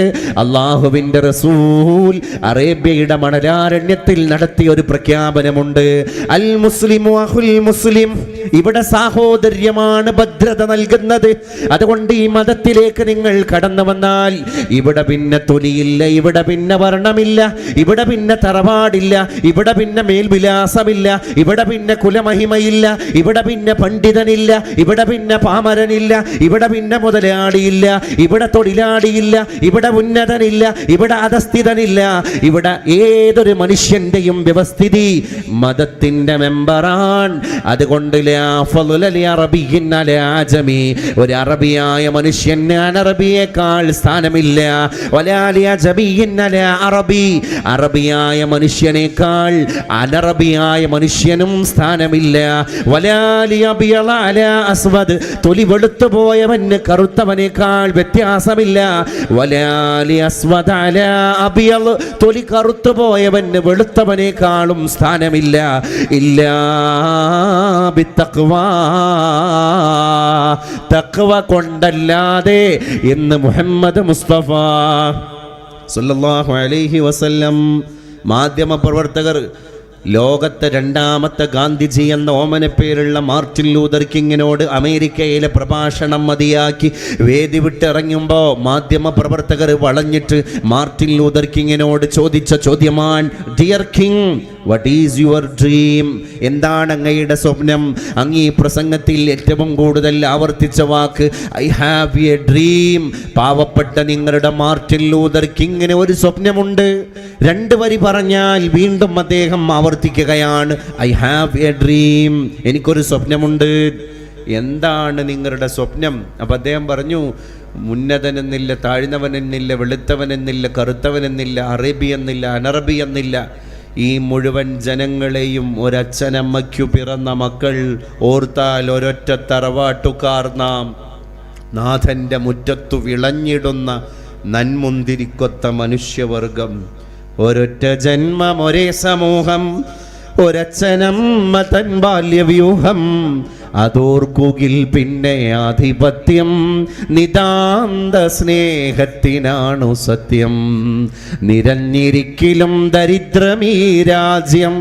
അള്ളാഹുവിൻ്റെ റസൂൽ അറേബ്യയുടെ മണലാരണ്യത്തിൽ നടത്തിയ ഒരു പ്രഖ്യാപനമുണ്ട്. അൽ മുസ്ലിമു അഖുൽ മുസ്ലിം. ഇവിടെ സാഹോദര്യമാണ് ഭദ്രത നൽകുന്നത്. അതുകൊണ്ട് ഈ മതത്തിലേക്ക് നിങ്ങൾ കടന്നു വന്നാൽ ഇവിടെ പിന്നെ തൊലിയില്ല, ഇവിടെ പിന്നെ വർണ്ണമില്ല, ഇവിടെ പിന്നെ തറവാടില്ല, ഇവിടെ പിന്നെ മേൽവിലാസമില്ല, ഇവിടെ പിന്നെ കുലമഹിമയില്ല, ഇവിടെ പിന്നെ പണ്ഡിതനില്ല, ഇവിടെ പിന്നെ പാമരനില്ല, ഇവിടെ പിന്നെ മുതലാളിയില്ല, ഇവിടെ തൊഴിലാളിയില്ല, ഇവിടെ ഉന്നതനില്ല, ഇവിടെ അധസ്ഥിതനില്ല. ഇവിടെ ഏതൊരു മനുഷ്യന്റെയും വ്യവസ്ഥിതി മതത്തിന്റെ മെമ്പറാണ്. അതുകൊണ്ട് ഒരു അറബിയായ മനുഷ്യന് അനറബിയേക്കാൾ സ്ഥാനമില്ല. അറബിയായ മനുഷ്യനേക്കാൾ അനറബിയായ മനുഷ്യനും സ്ഥാനമില്ല. തൊലി വെളുത്തു പോയവന് കറുത്തവനേക്കാൾ വ്യത്യാസമില്ല. തൊലി കറുത്തു പോയവന് വെളുത്തവനേക്കാളും സ്ഥാനമില്ല. ഇല്ലാ തഖ്വ കൊണ്ടല്ലാതെ എന്ന് മുഹമ്മദ് മുസ്തഫ സല്ലല്ലാഹു അലൈഹി വസല്ലം. മാധ്യമപ്രവർത്തകർ ലോകത്തെ രണ്ടാമത്തെ ഗാന്ധിജി എന്ന ഓമനപ്പേരുള്ള മാർട്ടിൻ ലൂതർ കിങ്ങിനോട് അമേരിക്കയിലെ പ്രഭാഷണം മതിയാക്കി വേദി വിട്ടിറങ്ങുമ്പോൾ മാധ്യമപ്രവർത്തകർ വളഞ്ഞിട്ട് മാർട്ടിൻ ലൂതർ കിങ്ങിനോട് ചോദിച്ച ചോദ്യമാണ്, dear King, what is your dream? എന്താണ് അങ്ങയുടെ സ്വപ്നം? അങ്ങ് ഈ പ്രസംഗത്തിൽ ഏറ്റവും കൂടുതൽ ആവർത്തിച്ച വാക്ക് ഐ ഹാവ് എ ഡ്രീം. പാവപ്പെട്ട നിങ്ങളുടെ മാർട്ടിൻ ലൂതർ കിങ്ങിന് ഒരു സ്വപ്നമുണ്ട്. 2 വരി പറഞ്ഞാൽ വീണ്ടും അദ്ദേഹം ആവർത്തിക്കുകയാണ്, ഐ ഹാവ് എ ഡ്രീം, എനിക്കൊരു സ്വപ്നമുണ്ട്. എന്താണ് നിങ്ങളുടെ സ്വപ്നം? അപ്പം അദ്ദേഹം പറഞ്ഞു, ഉന്നതനെന്നില്ല, താഴ്ന്നവനെന്നില്ല, വെളുത്തവനെന്നില്ല, കറുത്തവനെന്നില്ല, അറബി എന്നില്ല, അനറബി എന്നില്ല. ഈ മുഴുവൻ ജനങ്ങളെയും ഒരച്ഛനമ്മയ്ക്കു പിറന്ന മക്കൾ ഓർത്താൽ ഒരൊറ്റ തറവാട്ടുകാർ നാം. നാഥൻ്റെ മുറ്റത്തു വിളഞ്ഞിടുന്ന നന്മുന്തിരിക്കൊത്ത മനുഷ്യവർഗം. ഒരൊറ്റ ജന്മം, ഒരേ സമൂഹം, ഒരച്ഛനമ്മ തൻ ബാല്യവ്യൂഹം. അതോർക്കുകിൽ പിന്നെ ആധിപത്യം നിതാന്ത സ്നേഹത്തിനാണു സത്യം. നിരന്നിരിക്കിലും ദരിദ്രമീ രാജ്യം,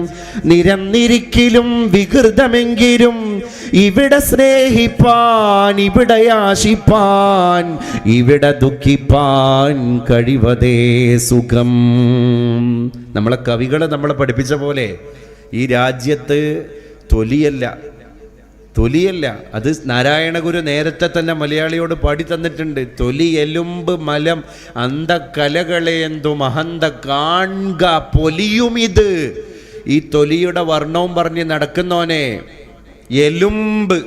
നിരന്നിരിക്കിലും വികൃതമെങ്കിലും ഇവിടെ സ്നേഹിപ്പാൻ, ഇവിടെ ആശിപ്പാൻ, ഇവിടെ ദുഃഖിപ്പാൻ കഴിവതേ സുഖം. നമ്മളെ കവികളെ നമ്മളെ പഠിപ്പിച്ച പോലെ ഈ രാജ്യത്ത് തൊലിയല്ല, അത് നാരായണ ഗുരു നേരത്തെ തന്നെ മലയാളിയോട് പാടി തന്നിട്ടുണ്ട്. തൊലി എലുമ്പ് മലം അന്തകലകളേന്തു മഹന്ത കാൺക പൊലിയുമിത്. ഈ തൊലിയുടെ വർണ്ണവും പറഞ്ഞ് നടക്കുന്നോനെ, എലുമ്പ്,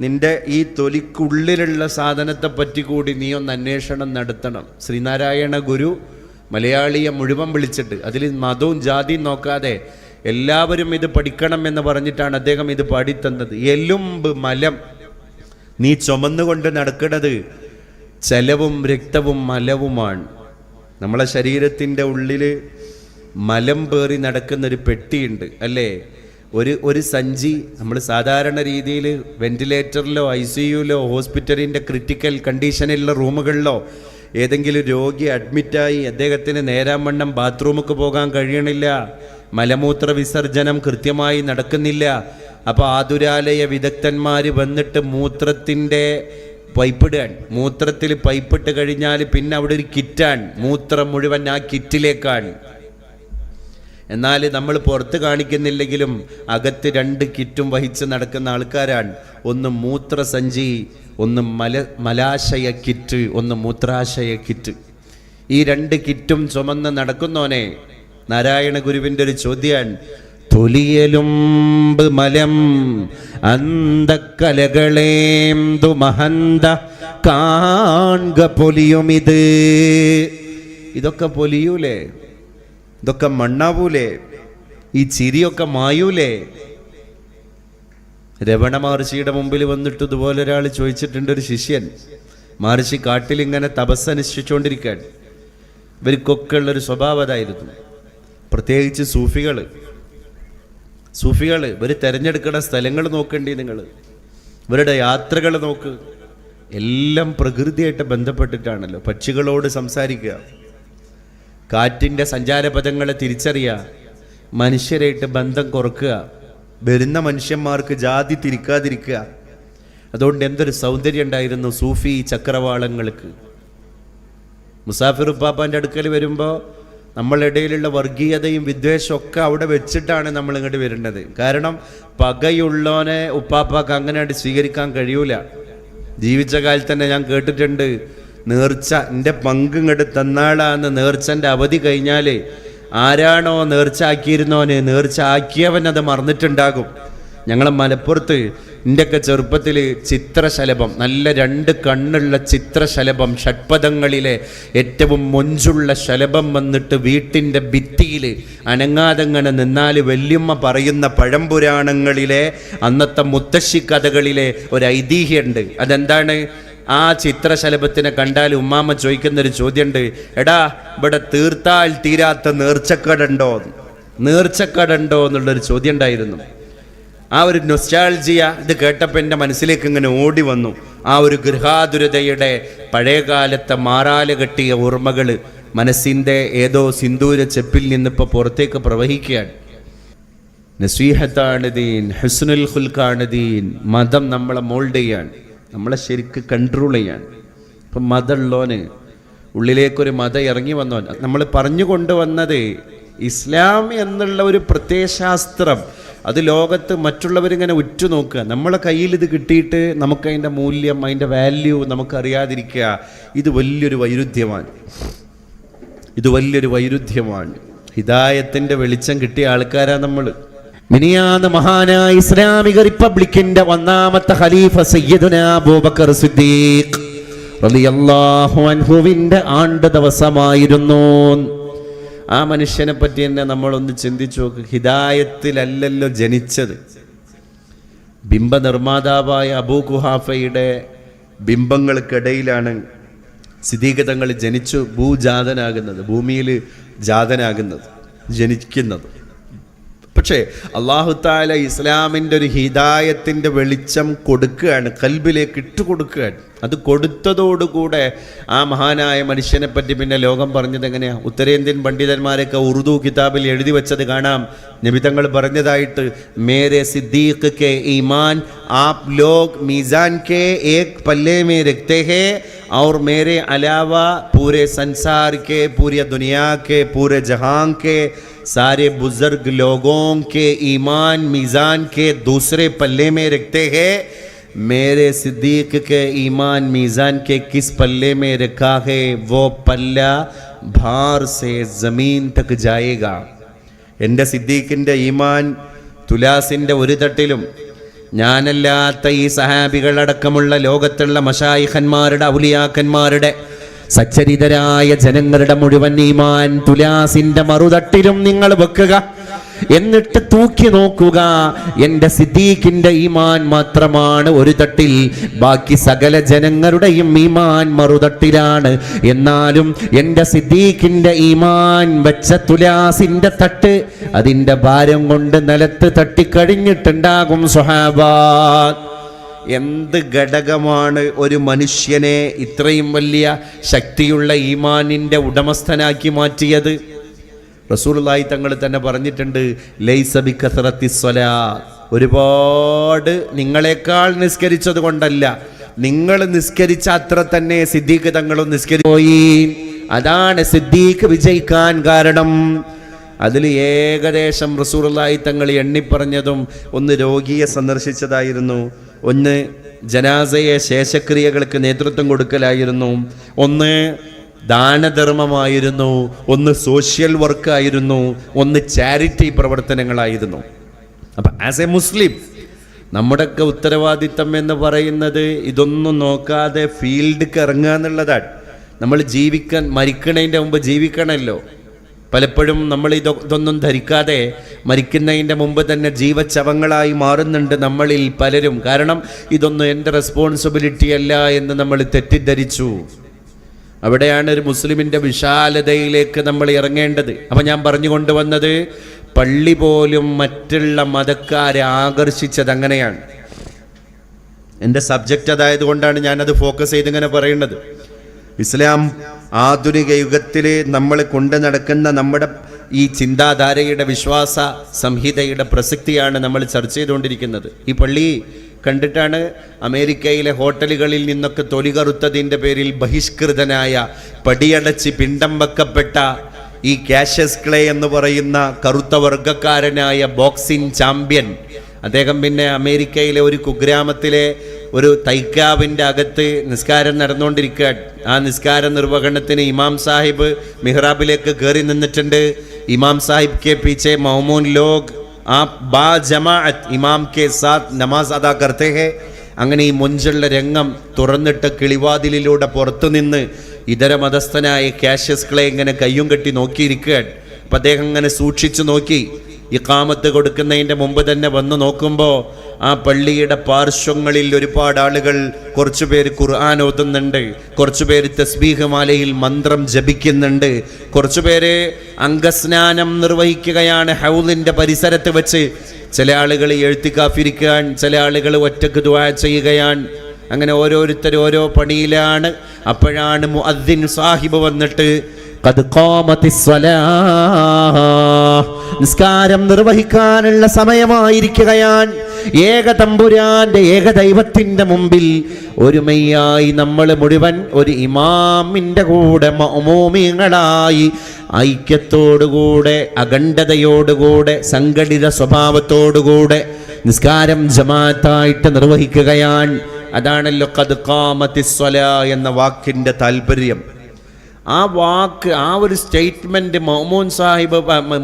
നിന്റെ ഈ തൊലിക്കുള്ളിലുള്ള സാധനത്തെ പറ്റി കൂടി നീ ഒന്ന് അന്വേഷണം നടത്തണം. ശ്രീനാരായണ ഗുരു മലയാളിയെ മുഴുവൻ വിളിച്ചിട്ട് അതിൽ മതവും ജാതിയും നോക്കാതെ എല്ലാവരും ഇത് പഠിക്കണം എന്ന് പറഞ്ഞിട്ടാണ് അദ്ദേഹം ഇത് പാടിത്തന്നത്. എലുമ്പ് മലം, നീ ചുമന്നുകൊണ്ട് നടക്കുന്നത് ചലവും രക്തവും മലവുമാണ്. നമ്മളെ ശരീരത്തിൻ്റെ ഉള്ളിൽ മലം പേറി നടക്കുന്നൊരു പെട്ടിയുണ്ട് അല്ലേ? ഒരു സഞ്ചി. നമ്മൾ സാധാരണ രീതിയിൽ വെന്റിലേറ്ററിലോ ICUയിലോ ഹോസ്പിറ്റലിൻ്റെ ക്രിട്ടിക്കൽ കണ്ടീഷനിലുള്ള റൂമുകളിലോ ഏതെങ്കിലും രോഗി അഡ്മിറ്റായി അദ്ദേഹത്തിന് നേരാവണ്ണം ബാത്റൂമിലേക്ക് പോകാൻ കഴിയണില്ല, മലമൂത്ര വിസർജനം കൃത്യമായി നടക്കുന്നില്ല. അപ്പോൾ ആതുരാലയ വിദഗ്ധന്മാർ വന്നിട്ട് മൂത്രത്തിൻ്റെ പൈപ്പിടുകയാണ്. മൂത്രത്തിൽ പൈപ്പിട്ട് കഴിഞ്ഞാൽ പിന്നെ അവിടെ ഒരു കിറ്റാണ്, മൂത്രം മുഴുവൻ ആ കിറ്റിലേക്കാണ്. എന്നാൽ നമ്മൾ പുറത്ത് കാണിക്കുന്നില്ലെങ്കിലും അകത്ത് 2 കിറ്റും വഹിച്ച് നടക്കുന്ന ആൾക്കാരാണ്. ഒന്ന് മൂത്രസഞ്ചി, ഒന്ന് മലാശയ കിറ്റ്, ഒന്ന് മൂത്രാശയ കിറ്റ്. ഈ 2 കിറ്റും ചുമന്ന് നടക്കുന്നോനെ നാരായണ ഗുരുവിൻ്റെ ഒരു ചോദ്യമാണ്, തൊലിയലുമ്പ് മലം അന്തക്കലകളേന്തു മഹന്ത കാൺക പൊലിയുമിത്. ഇതൊക്കെ പൊലിയൂലേ? ഇതൊക്കെ മണ്ണാവൂലേ? ഈ ചിരിയൊക്കെ മായൂലേ? രമണ മഹർഷിയുടെ മുമ്പിൽ വന്നിട്ട് ഇതുപോലെ ഒരാൾ ചോദിച്ചിട്ടുണ്ട്, ഒരു ശിഷ്യൻ. മഹർഷി കാട്ടിലിങ്ങനെ തപസ്സനുഷ്ഠിച്ചുകൊണ്ടിരിക്കാൻ. ഇവർക്കൊക്കെ ഉള്ളൊരു സ്വഭാവതായിരുന്നു, പ്രത്യേകിച്ച് സൂഫികൾ ഇവർ തിരഞ്ഞെടുക്കുന്ന സ്ഥലങ്ങൾ നോക്കേണ്ടി നിങ്ങൾ, ഇവരുടെ യാത്രകൾ നോക്ക്. എല്ലാം പ്രകൃതിയായിട്ട് ബന്ധപ്പെട്ടിട്ടാണല്ലോ. പക്ഷികളോട് സംസാരിക്കുക, കാറ്റിൻ്റെ സഞ്ചാരപഥങ്ങളെ തിരിച്ചറിയുക, മനുഷ്യരായിട്ട് ബന്ധം കുറക്കുക, വരുന്ന മനുഷ്യന്മാർക്ക് ജാതി തിരിക്കാതിരിക്കുക. അതുകൊണ്ട് എന്തൊരു സൗന്ദര്യം ഉണ്ടായിരുന്നു സൂഫി ചക്രവാളങ്ങൾക്ക്. മുസാഫിർ ഉപ്പാപ്പാൻ്റെ അടുക്കൽ വരുമ്പോൾ നമ്മളിടയിലുള്ള വർഗീയതയും വിദ്വേഷവും ഒക്കെ അവിടെ വെച്ചിട്ടാണ് നമ്മൾ ഇങ്ങോട്ട് വരുന്നത്. കാരണം പകയുള്ളവനെ ഉപ്പാപ്പാക്ക് അങ്ങനെ സ്വീകരിക്കാൻ കഴിയൂല. ജീവിച്ച കാലത്ത് തന്നെ ഞാൻ കേട്ടിട്ടുണ്ട്, നേർച്ച എൻ്റെ പങ്ക് ഇങ്ങോട്ട് തന്നാളാന്ന് നേർച്ചൻ്റെ അവധി കഴിഞ്ഞാൽ ആരാണോ നേർച്ച ആക്കിയിരുന്നോന് നേർച്ച ആക്കിയവൻ അത് മറന്നിട്ടുണ്ടാകും. ഞങ്ങളെ മലപ്പുറത്ത് എൻ്റെയൊക്കെ ചെറുപ്പത്തിൽ ചിത്രശലഭം, നല്ല 2 കണ്ണുള്ള ചിത്രശലഭം, ഷഡ്പദങ്ങളിലെ ഏറ്റവും മൊഞ്ചുള്ള ശലഭം വന്നിട്ട് വീട്ടിൻ്റെ ഭിത്തിയിൽ അനങ്ങാതെങ്ങനെ നിന്നാൽ വല്യമ്മ പറയുന്ന പഴംപുരാണങ്ങളിലെ അന്നത്തെ മുത്തശ്ശി കഥകളിലെ ഒരു ഐതിഹ്യമുണ്ട്. അതെന്താണ്? ആ ചിത്രശലഭത്തിനെ കണ്ടാൽ ഉമ്മാമ്മ ചോദിക്കുന്നൊരു ചോദ്യമുണ്ട്, എടാ ഇവിടെ തീർത്താൽ തീരാത്ത നേർച്ചക്കടണ്ടോ എന്നുള്ളൊരു ചോദ്യം ഉണ്ടായിരുന്നു. ആ ഒരു നൊസ്റ്റാൾജിയ ഇത് കേട്ടപ്പോൾ എൻ്റെ മനസ്സിലേക്ക് ഇങ്ങനെ ഓടി വന്നു. ആ ഒരു ഗൃഹാതുരതയുടെ പഴയകാലത്തെ മാറാല കെട്ടിയ ഓർമ്മകൾ മനസ്സിൻ്റെ ഏതോ സിന്ദൂര ചെപ്പിൽ നിന്നിപ്പോൾ പുറത്തേക്ക് പ്രവഹിക്കുകയാണ്. നസീഹത്താണ് ദീൻ, ഹുസ്നുൽ ഖുൽഖാണ് ദീൻ. മതം നമ്മളെ മോൾഡ് ചെയ്യാൻ, നമ്മളെ ശരിക്ക് കൺട്രോൾ ചെയ്യാൻ. ഇപ്പം മതമുള്ളവന് ഉള്ളിലേക്കൊരു മതം ഇറങ്ങി വന്നവൻ. നമ്മൾ പറഞ്ഞു കൊണ്ടുവന്നത് ഇസ്ലാം എന്നുള്ള ഒരു പ്രത്യയശാസ്ത്രം, അത് ലോകത്ത് മറ്റുള്ളവരിങ്ങനെ ഉറ്റുനോക്കുക. നമ്മളെ കയ്യിൽ ഇത് കിട്ടിയിട്ട് നമുക്കതിൻ്റെ മൂല്യം, അതിൻ്റെ വാല്യൂ നമുക്കറിയാതിരിക്കുക. ഇത് വലിയൊരു വൈരുദ്ധ്യമാണ്. ഹിദായത്തിൻ്റെ വെളിച്ചം കിട്ടിയ ആൾക്കാരാണ് നമ്മൾ. മിനിയാന്ന് മഹാനായ ഇസ്ലാമിക റിപ്പബ്ലിക്കിന്റെ 1ാമത്തെ ഖലീഫ സയ്യിദുനാ അബൂബക്കർ സിദ്ദീഖ് റളിയല്ലാഹു അൻഹുവിന്റെ ആണ്ട് ദിവസമായിരുന്നു. ആ മനുഷ്യനെ പറ്റി തന്നെ നമ്മളൊന്ന് ചിന്തിച്ചു നോക്ക്. ഹിദായത്തിലല്ലല്ലോ ജനിച്ചത്. ബിംബ നിർമ്മാതാവായ അബൂ ഖുഹാഫയുടെ ബിംബങ്ങൾക്കിടയിലാണ് സിദ്ദീഖ് തങ്ങൾ ജനിച്ചു ഭൂമിയിൽ ജനിക്കുന്നത്. പക്ഷേ അല്ലാഹു തആല ഇസ്ലാമിൻ്റെ ഒരു ഹിദായത്തിൻ്റെ വെളിച്ചം കൊടുക്കുകയാണ്, കൽബിലേക്ക് ഇട്ട് കൊടുക്കുകയാണ്. അത് കൊടുത്തതോടുകൂടെ ആ മഹാനായ മനുഷ്യനെ പറ്റി പിന്നെ ലോകം പറഞ്ഞത് എങ്ങനെയാണ്? ഉത്തരേന്ത്യൻ പണ്ഡിതന്മാരൊക്കെ ഉറുദു കിതാബിൽ എഴുതി വെച്ചത് കാണാം. നബി തങ്ങൾ പറഞ്ഞതായിട്ട്, മേരെ സിദ്ദീഖ് കെ ഈമാൻ ആപ് ലോഗ് മീസാൻ കെ ഏക് പല്ലെ മേ രഖ്തേ ഹേ और मेरे अलावा पूरे संसार के, पूरी दुनिया के, पूरे जहां के सारे बुजुर्ग लोगों के ईमान मीज़ान के दूसरे पल्ले में रखते हैं. मेरे सिद्दीक के ईमान मीज़ान के किस पल्ले में रखा है, वो पल्ला भार से ज़मीन तक जाएगा. എൻ്റെ സിദ്ദീഖിൻ്റെ ഈമാൻ തുലാസിൻ്റെ ഒരു തട്ടിലും ഞാനല്ലാത്ത ഈ സഹാബികളടക്കമുള്ള ലോകത്തുള്ള മശായിഖന്മാരുടെ, ഔലിയാക്കന്മാരുടെ, സച്ചരിതരായ ജനങ്ങളുടെ മുഴുവൻ ഈമാൻ തുലാസിന്റെ മറുതട്ടിലും നിങ്ങൾ വെക്കുക. എന്നിട്ട് തൂക്കി നോക്കുക, എൻ്റെ സിദ്ദീഖിന്റെ ഈമാൻ മാത്രമാണ് ഒരു തട്ടിൽ, ബാക്കി സകല ജനങ്ങളുടെയും ഈമാൻ മറുതട്ടിലാണ്. എന്നാലും എൻ്റെ സിദ്ദീഖിന്റെ ഈമാൻ വെച്ച തുലാസിന്റെ തട്ട് അതിൻ്റെ ഭാരം കൊണ്ട് നിലത്ത് തട്ടിക്കഴിഞ്ഞിട്ടുണ്ടാകും സ്വഹാബാ. എന്ത് ഘടകമാണ് ഒരു മനുഷ്യനെ ഇത്രയും വലിയ ശക്തിയുള്ള ഈമാനിൻ്റെ ഉടമസ്ഥനാക്കി മാറ്റിയത്? റസൂലുള്ളാഹി തങ്ങൾ തന്നെ പറഞ്ഞിട്ടുണ്ട്, ലൈസ ബികസറത്തി സ്വലാത്ത്, ഒരുപാട് നിങ്ങളെക്കാൾ നിസ്കരിച്ചത് കൊണ്ടല്ല, നിങ്ങൾ നിസ്കരിച്ച അത്ര തന്നെ സിദ്ദീഖ് തങ്ങളും നിസ്കരിച്ചുപോയി. അതാണ് സിദ്ദീഖ് വിജയിക്കാൻ കാരണം. അതിൽ ഏകദേശം റസൂലുള്ളാഹി തങ്ങൾ എണ്ണിപ്പറഞ്ഞതും, ഒന്ന് രോഗിയെ സന്ദർശിച്ചതായിരുന്നു, ഒന്ന് ജനാസയെ ശേഷക്രിയകൾക്ക് നേതൃത്വം കൊടുക്കലായിരുന്നു, ഒന്ന് ദാനധർമ്മമായിരുന്നു, ഒന്ന് സോഷ്യൽ വർക്കായിരുന്നു, ഒന്ന് ചാരിറ്റി പ്രവർത്തനങ്ങളായിരുന്നു. അപ്പം ആസ് എ മുസ്ലിം നമ്മുടെയൊക്കെ ഉത്തരവാദിത്തം എന്ന് പറയുന്നത് ഇതൊന്നും നോക്കാതെ ഫീൽഡിലേക്ക് ഇറങ്ങുക എന്നുള്ളതാണ്. നമ്മൾ മരിക്കണതിൻ്റെ മുമ്പ് ജീവിക്കണമല്ലോ. പലപ്പോഴും നമ്മൾ ഇതൊന്നും ധരിക്കാതെ മരിക്കുന്നതിൻ്റെ മുമ്പ് തന്നെ ജീവച്ചവങ്ങളായി മാറുന്നുണ്ട് നമ്മളിൽ പലരും. കാരണം ഇതൊന്നും എൻ്റെ റെസ്പോൺസിബിലിറ്റി അല്ല എന്ന് നമ്മൾ തെറ്റിദ്ധരിച്ചു. അവിടെയാണ് ഒരു മുസ്ലിമിൻ്റെ വിശാലതയിലേക്ക് നമ്മൾ ഇറങ്ങേണ്ടത്. അപ്പം ഞാൻ പറഞ്ഞു കൊണ്ടുവന്നത്, പള്ളി പോലും മറ്റുള്ള മതക്കാരെ ആകർഷിച്ചത് അങ്ങനെയാണ്. എൻ്റെ സബ്ജക്റ്റ് അതായത് കൊണ്ടാണ് ഞാനത് ഫോക്കസ് ചെയ്ത് ഇങ്ങനെ പറയുന്നത്. ഇസ്ലാം ആധുനിക യുഗത്തിൽ നമ്മൾ കൊണ്ടു നടക്കുന്ന നമ്മുടെ ഈ ചിന്താധാരയുടെ, വിശ്വാസ സംഹിതയുടെ പ്രസക്തിയാണ് നമ്മൾ ചർച്ച ചെയ്തുകൊണ്ടിരിക്കുന്നത്. ഈ പള്ളി കണ്ടിട്ടാണ് അമേരിക്കയിലെ ഹോട്ടലുകളിൽ നിന്നൊക്കെ തൊലി കറുത്തതിൻ്റെ പേരിൽ ബഹിഷ്കൃതനായ, പടിയടച്ച് പിണ്ടം വെക്കപ്പെട്ട ഈ കാഷ്യസ് ക്ലേ എന്ന് പറയുന്ന കറുത്ത വർഗക്കാരനായ ബോക്സിംഗ് ചാമ്പ്യൻ. അദ്ദേഹം പിന്നെ അമേരിക്കയിലെ ഒരു കുഗ്രാമത്തിലെ ഒരു തൈക്കാവിൻ്റെ അകത്ത് നിസ്കാരം നടന്നുകൊണ്ടിരിക്കുക. ആ നിസ്കാര നിർവഹണത്തിന് ഇമാം സാഹിബ് മിഹ്റാബിലേക്ക് കയറി നിന്നിട്ടുണ്ട്. ഇമാം സാഹിബ് കെ പീछे മൗമൂൻ ലോഗ് आप बा जमाअत इमाम के साथ नमाज अदा करते हैं. അങ്ങനെ ഈ മൊഞ്ചുള്ള രംഗം തുറന്നിട്ട് കിളിവാതിലിലൂടെ പുറത്തുനിന്ന് ഇതര മതസ്ഥനായ കാഷ്യസ് ക്ലേ ഇങ്ങനെ കയ്യും കെട്ടി നോക്കിയിരിക്കുകയാണ്. അപ്പം അദ്ദേഹം ഇങ്ങനെ സൂക്ഷിച്ചു നോക്കി. ഇഖാമത്ത് കൊടുക്കുന്നതിൻ്റെ മുമ്പ് തന്നെ വന്ന് നോക്കുമ്പോൾ ആ പള്ളിയുടെ പാർശ്വങ്ങളിൽ ഒരുപാട് ആളുകൾ, കുറച്ചു പേര് ഖുർആൻ ഓതുന്നുണ്ട്, കുറച്ചു പേര് തസ്ബീഹ് മാലയിൽ മന്ത്രം ജപിക്കുന്നുണ്ട്, കുറച്ചു പേര് അംഗസ്നാനം നിർവഹിക്കുകയാണ് ഹൗലിൻ്റെ പരിസരത്ത് വെച്ച്. ചില ആളുകൾ എഴുത്തിക്കാഫിരിക്കാൻ, ചില ആളുകൾ ഒറ്റക്ക് ദുആ ചെയ്യുകയാണ്. അങ്ങനെ ഓരോരുത്തരും ഓരോ പണിയിലാണ്. അപ്പോഴാണ് മുഅദ്ദിൻ സാഹിബ് വന്നിട്ട് ഖദ് ഖാമത്തിസ് സ്വലാഹ്, നിസ്കാരം നിർവഹിക്കാനുള്ള സമയമായിരിക്കുകയാണ്. ഏകതമ്പുരാന്റെ, ഏകദൈവത്തിന്റെ മുമ്പിൽ ഒരുമയായി നമ്മൾ മുഴുവൻ ഒരു ഇമാമിന്റെ കൂടെ മഅ്മൂമിങ്ങളായി ഐക്യത്തോടുകൂടെ, അഖണ്ഡതയോടുകൂടെ, സംഘടിത സ്വഭാവത്തോടുകൂടെ നിസ്കാരം ജമാഅത്തായിട്ട് നിർവഹിക്കുകയാണ്. അതാണല്ലോ ഖദ് ഖാമത്തിസ് സ്വലാ എന്ന വാക്കിന്റെ താല്പര്യം. ആ വാക്ക്, ആ ഒരു സ്റ്റേറ്റ്മെന്റ്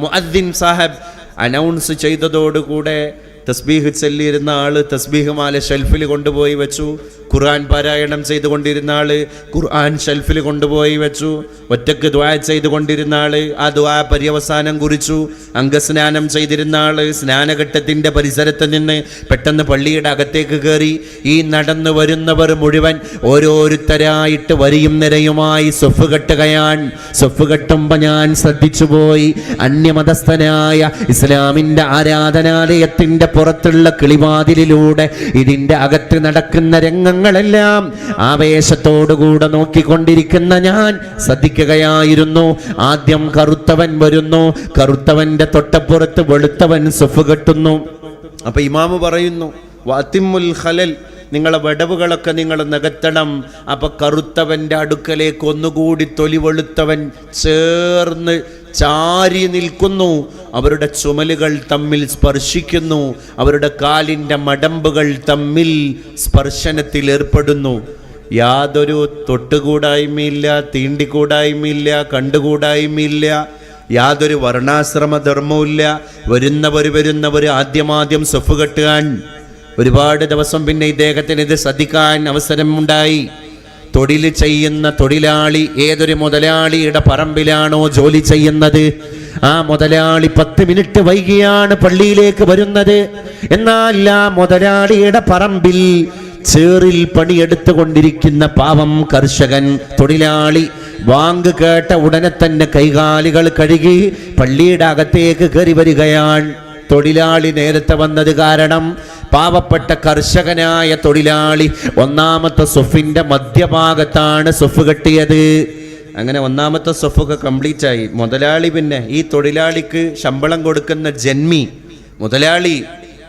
മുഅദ്ദിൻ സാഹിബ് അനൗൺസ് ചെയ്തതോടുകൂടെ തസ്ബീഹ് ചൊല്ലിയിരുന്ന ആള് തസ്ബീഹ് മാല ഷെൽഫിൽ കൊണ്ടുപോയി വെച്ചു. ഖുർആൻ പാരായണം ചെയ്തുകൊണ്ടിരുന്ന ആള് ഖുർആൻ ഷെൽഫിൽ കൊണ്ടുപോയി വെച്ചു. ഒറ്റക്ക് ദുആ ചെയ്തുകൊണ്ടിരുന്ന ആള് ആ ദുആ പര്യവസാനം കുറിച്ചു. അംഗസ്നാനം ചെയ്തിരുന്ന ആള് സ്നാനഘട്ടത്തിന്റെ പരിസരത്ത് നിന്ന് പെട്ടെന്ന് പള്ളിയുടെ അകത്തേക്ക് കയറി. ഈ നടന്നു വരുന്നവർ മുഴുവൻ ഓരോരുത്തരായിട്ട് വരിയും നിരയുമായി സ്വഫ് കെട്ടുകയാണ്. സ്വഫ് കെട്ടുമ്പോ ഞാൻ ശ്രദ്ധിച്ചുപോയി, അന്യമതസ്ഥനായ ഇസ്ലാമിന്റെ ആരാധനാലയത്തിന്റെ പുറത്തുള്ള കിളിവാതിലിലൂടെ ഇതിന്റെ അകത്ത് നടക്കുന്ന രംഗങ്ങളെല്ലാം ആവേശത്തോടുകൂടെ നോക്കിക്കൊണ്ടിരിക്കുന്ന ഞാൻ ശ്രദ്ധിക്കുകയായിരുന്നു. ആദ്യം കറുത്തവൻ വരുന്നു, കറുത്തവന്റെ തൊട്ടപ്പുറത്ത് വെളുത്തവൻ സ്വഫ് കെട്ടുന്നു. അപ്പൊ ഇമാമ് പറയുന്നു, വഅതിമ്മുൽ ഖലൽ, നിങ്ങളെ വിടവുകളൊക്കെ നിങ്ങൾ നികത്തണം. അപ്പൊ കറുത്തവന്റെ അടുക്കലേക്ക് ഒന്നുകൂടി തൊലി വെളുത്തവൻ ചേർന്ന് ചാരി നിൽക്കുന്നു. അവരുടെ ചുമലുകൾ തമ്മിൽ സ്പർശിക്കുന്നു, അവരുടെ കാലിൻ്റെ മടമ്പുകൾ തമ്മിൽ സ്പർശനത്തിൽ ഏർപ്പെടുന്നു. യാതൊരു തൊട്ടുകൂടായ്മയില്ല, തീണ്ടിക്കൂടായ്മയില്ല, കണ്ടുകൂടായ്മയില്ല, യാതൊരു വർണ്ണാശ്രമധർമ്മവുമില്ല. വരുന്നവർ ആദ്യം സ്വഫ് കെട്ടുകാൻ. ഒരുപാട് ദിവസം പിന്നെ ഇദ്ദേഹത്തിന് ഇത് ശ്രദ്ധിക്കാൻ അവസരമുണ്ടായി. തൊഴിൽ ചെയ്യുന്ന തൊഴിലാളി ഏതൊരു മുതലാളിയുടെ പറമ്പിലാണോ ജോലി ചെയ്യുന്നത്, ആ മുതലാളി 10 മിനിറ്റ് വൈകിയാണ് പള്ളിയിലേക്ക് വരുന്നത്. എന്നാൽ ആ മുതലാളിയുടെ പറമ്പിൽ ചേറിൽ പണിയെടുത്തുകൊണ്ടിരിക്കുന്ന പാവം കർഷകൻ തൊഴിലാളി വാങ്ക് കേട്ട ഉടനെ തന്നെ കൈകാലുകൾ കഴുകി പള്ളിയുടെ അകത്തേക്ക് കയറി വരികയാണ്. തൊഴിലാളി നേരത്തെ വന്നത് കാരണം പാവപ്പെട്ട കർഷകനായ തൊഴിലാളി ഒന്നാമത്തെ സ്വഫിന്റെ മധ്യഭാഗത്താണ് സ്വഫ് കെട്ടിയത്. അങ്ങനെ ഒന്നാമത്തെ സ്വഫൊക്കെ കംപ്ലീറ്റ് ആയി. മുതലാളി പിന്നെ ഈ തൊഴിലാളിക്ക് ശമ്പളം കൊടുക്കുന്ന ജന്മി മുതലാളി,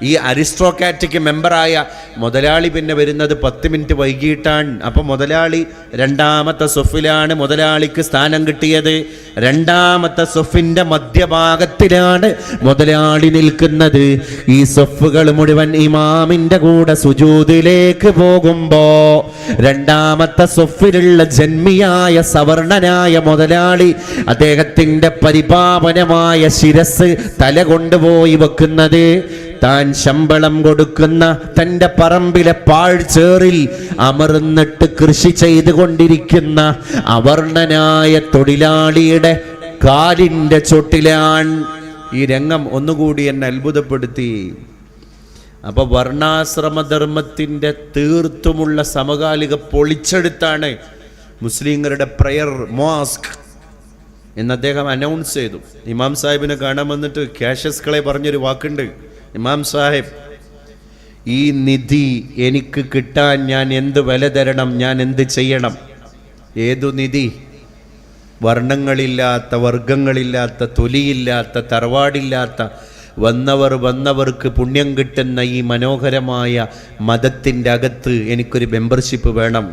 ഈ അരിസ്ട്രോക്രാറ്റിക് മെമ്പറായ മുതലാളി പിന്നെ വരുന്നത് 10 മിനിറ്റ് വൈകിട്ടാണ്. അപ്പൊ മുതലാളി രണ്ടാമത്തെ സ്വഫിലാണ് മുതലാളിക്ക് സ്ഥാനം കിട്ടിയത്. രണ്ടാമത്തെ സ്വഫിന്റെ മധ്യഭാഗത്തിലാണ് മുതലാളി നിൽക്കുന്നത്. ഈ സ്വഫുകൾ മുഴുവൻ ഇമാമിന്റെ കൂടെ സുജൂദിലേക്ക് പോകുമ്പോ രണ്ടാമത്തെ സ്വഫിലുള്ള ജന്മിയായ സവർണനായ മുതലാളി അദ്ദേഹത്തിന്റെ പരിപാവനമായ ശിരസ് തല കൊണ്ടുപോയി വെക്കുന്നത് താൻ ശമ്പളം കൊടുക്കുന്ന തൻ്റെ പറമ്പിലെ പാഴ്ചേറിൽ അമർന്നിട്ട് കൃഷി ചെയ്തുകൊണ്ടിരിക്കുന്ന അവർണനായ തൊഴിലാളിയുടെ കാലിൻ്റെ ചൊട്ടിലാണ്. ഈ രംഗം ഒന്നുകൂടി എന്നെ അത്ഭുതപ്പെടുത്തി. അപ്പൊ വർണ്ണാശ്രമധർമ്മത്തിന്റെ തീർത്തുമുള്ള സമകാലിക പൊളിച്ചെടുത്താണ് മുസ്ലിങ്ങളുടെ പ്രയർ മോസ്ക് എന്ന് അദ്ദേഹം അനൗൺസ് ചെയ്തു. ഇമാം സാഹിബിനെ കാണാൻ വന്നിട്ട് കാഷ്യസ്കളെ പറഞ്ഞൊരു വാക്കുണ്ട്, ഇമാം സാഹിബ്, ഈ നിധി എനിക്ക് കിട്ടാൻ ഞാൻ എന്ത് വില തരണം, ഞാൻ എന്ത് ചെയ്യണം? ഏതു നിധി? വർണ്ണങ്ങളില്ലാത്ത, വർഗങ്ങളില്ലാത്ത, തൊലിയില്ലാത്ത, തറവാടില്ലാത്ത, വന്നവർക്ക് പുണ്യം കിട്ടുന്ന ഈ മനോഹരമായ മതത്തിൻ്റെ അകത്ത് എനിക്കൊരു മെമ്പർഷിപ്പ് വേണം.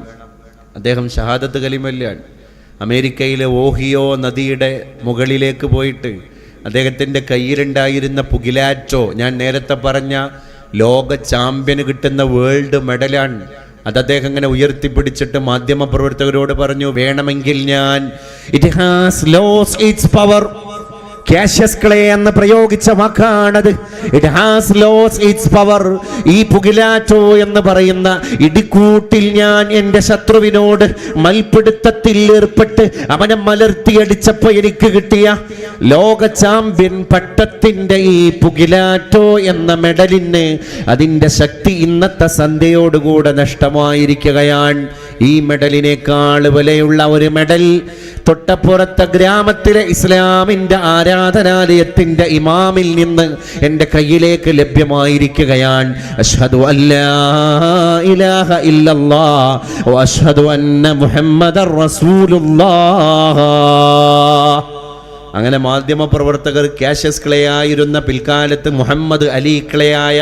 അദ്ദേഹം ഷഹാദത്ത് കലിമല്ലാണ്. അമേരിക്കയിലെ ഓഹിയോ നദിയുടെ മുകളിലേക്ക് പോയിട്ട് അദ്ദേഹത്തിൻ്റെ കയ്യിലുണ്ടായിരുന്ന പുകിലാറ്റോ, ഞാൻ നേരത്തെ പറഞ്ഞ ലോക ചാമ്പ്യന് കിട്ടുന്ന വേൾഡ് മെഡലാണ്. അത് അദ്ദേഹം ഇങ്ങനെ ഉയർത്തിപ്പിടിച്ചിട്ട് മാധ്യമപ്രവർത്തകരോട് പറഞ്ഞു, വേണമെങ്കിൽ ഞാൻ it has lost its power. Cassius Clay എന്ന് പ്രയോഗിച്ച വാക്കാണത്. It has lost its power. ഈ പുകിലാറ്റോ എന്ന് പറയുന്ന ഇടിക്കൂട്ടിൽ ഞാൻ എൻ്റെ ശത്രുവിനോട് മൽപിടുത്തത്തിൽ ഏർപ്പെട്ട് അവനെ മലർത്തിയടിച്ചപ്പോൾ എനിക്ക് കിട്ടിയ ലോക ചാമ്പ്യൻ പട്ടത്തിൻ്റെ ഈ പുകിലാറ്റോ എന്ന മെഡലിന് അതിൻ്റെ ശക്തി ഇന്നത്തെ സന്ധ്യയോടുകൂടെ നഷ്ടമായിരിക്കുകയാണ്. ഈ മെഡലിനേക്കാൾ വിലയുള്ള ഒരു മെഡൽ തൊട്ടപ്പുറത്തെ ഗ്രാമത്തിലെ ഇസ്ലാമിൻ്റെ ആരാധനാലയത്തിൻ്റെ ഇമാമിൽ നിന്ന് എൻ്റെ കയ്യിലേക്ക് ലഭ്യമായിരിക്കുകയാണ്. അഷ്ഹദു അല്ലാ ഇലാഹ ഇല്ലല്ലാഹ് വ അഷ്ഹദു അന്ന മുഹമ്മദർ റസൂലുള്ളാഹ്. അങ്ങനെ മാധ്യമപ്രവർത്തകർ കാഷ്യസ് ക്ലേ ആയിരുന്ന പിൽക്കാലത്ത് മുഹമ്മദ് അലി ക്ലേ ആയ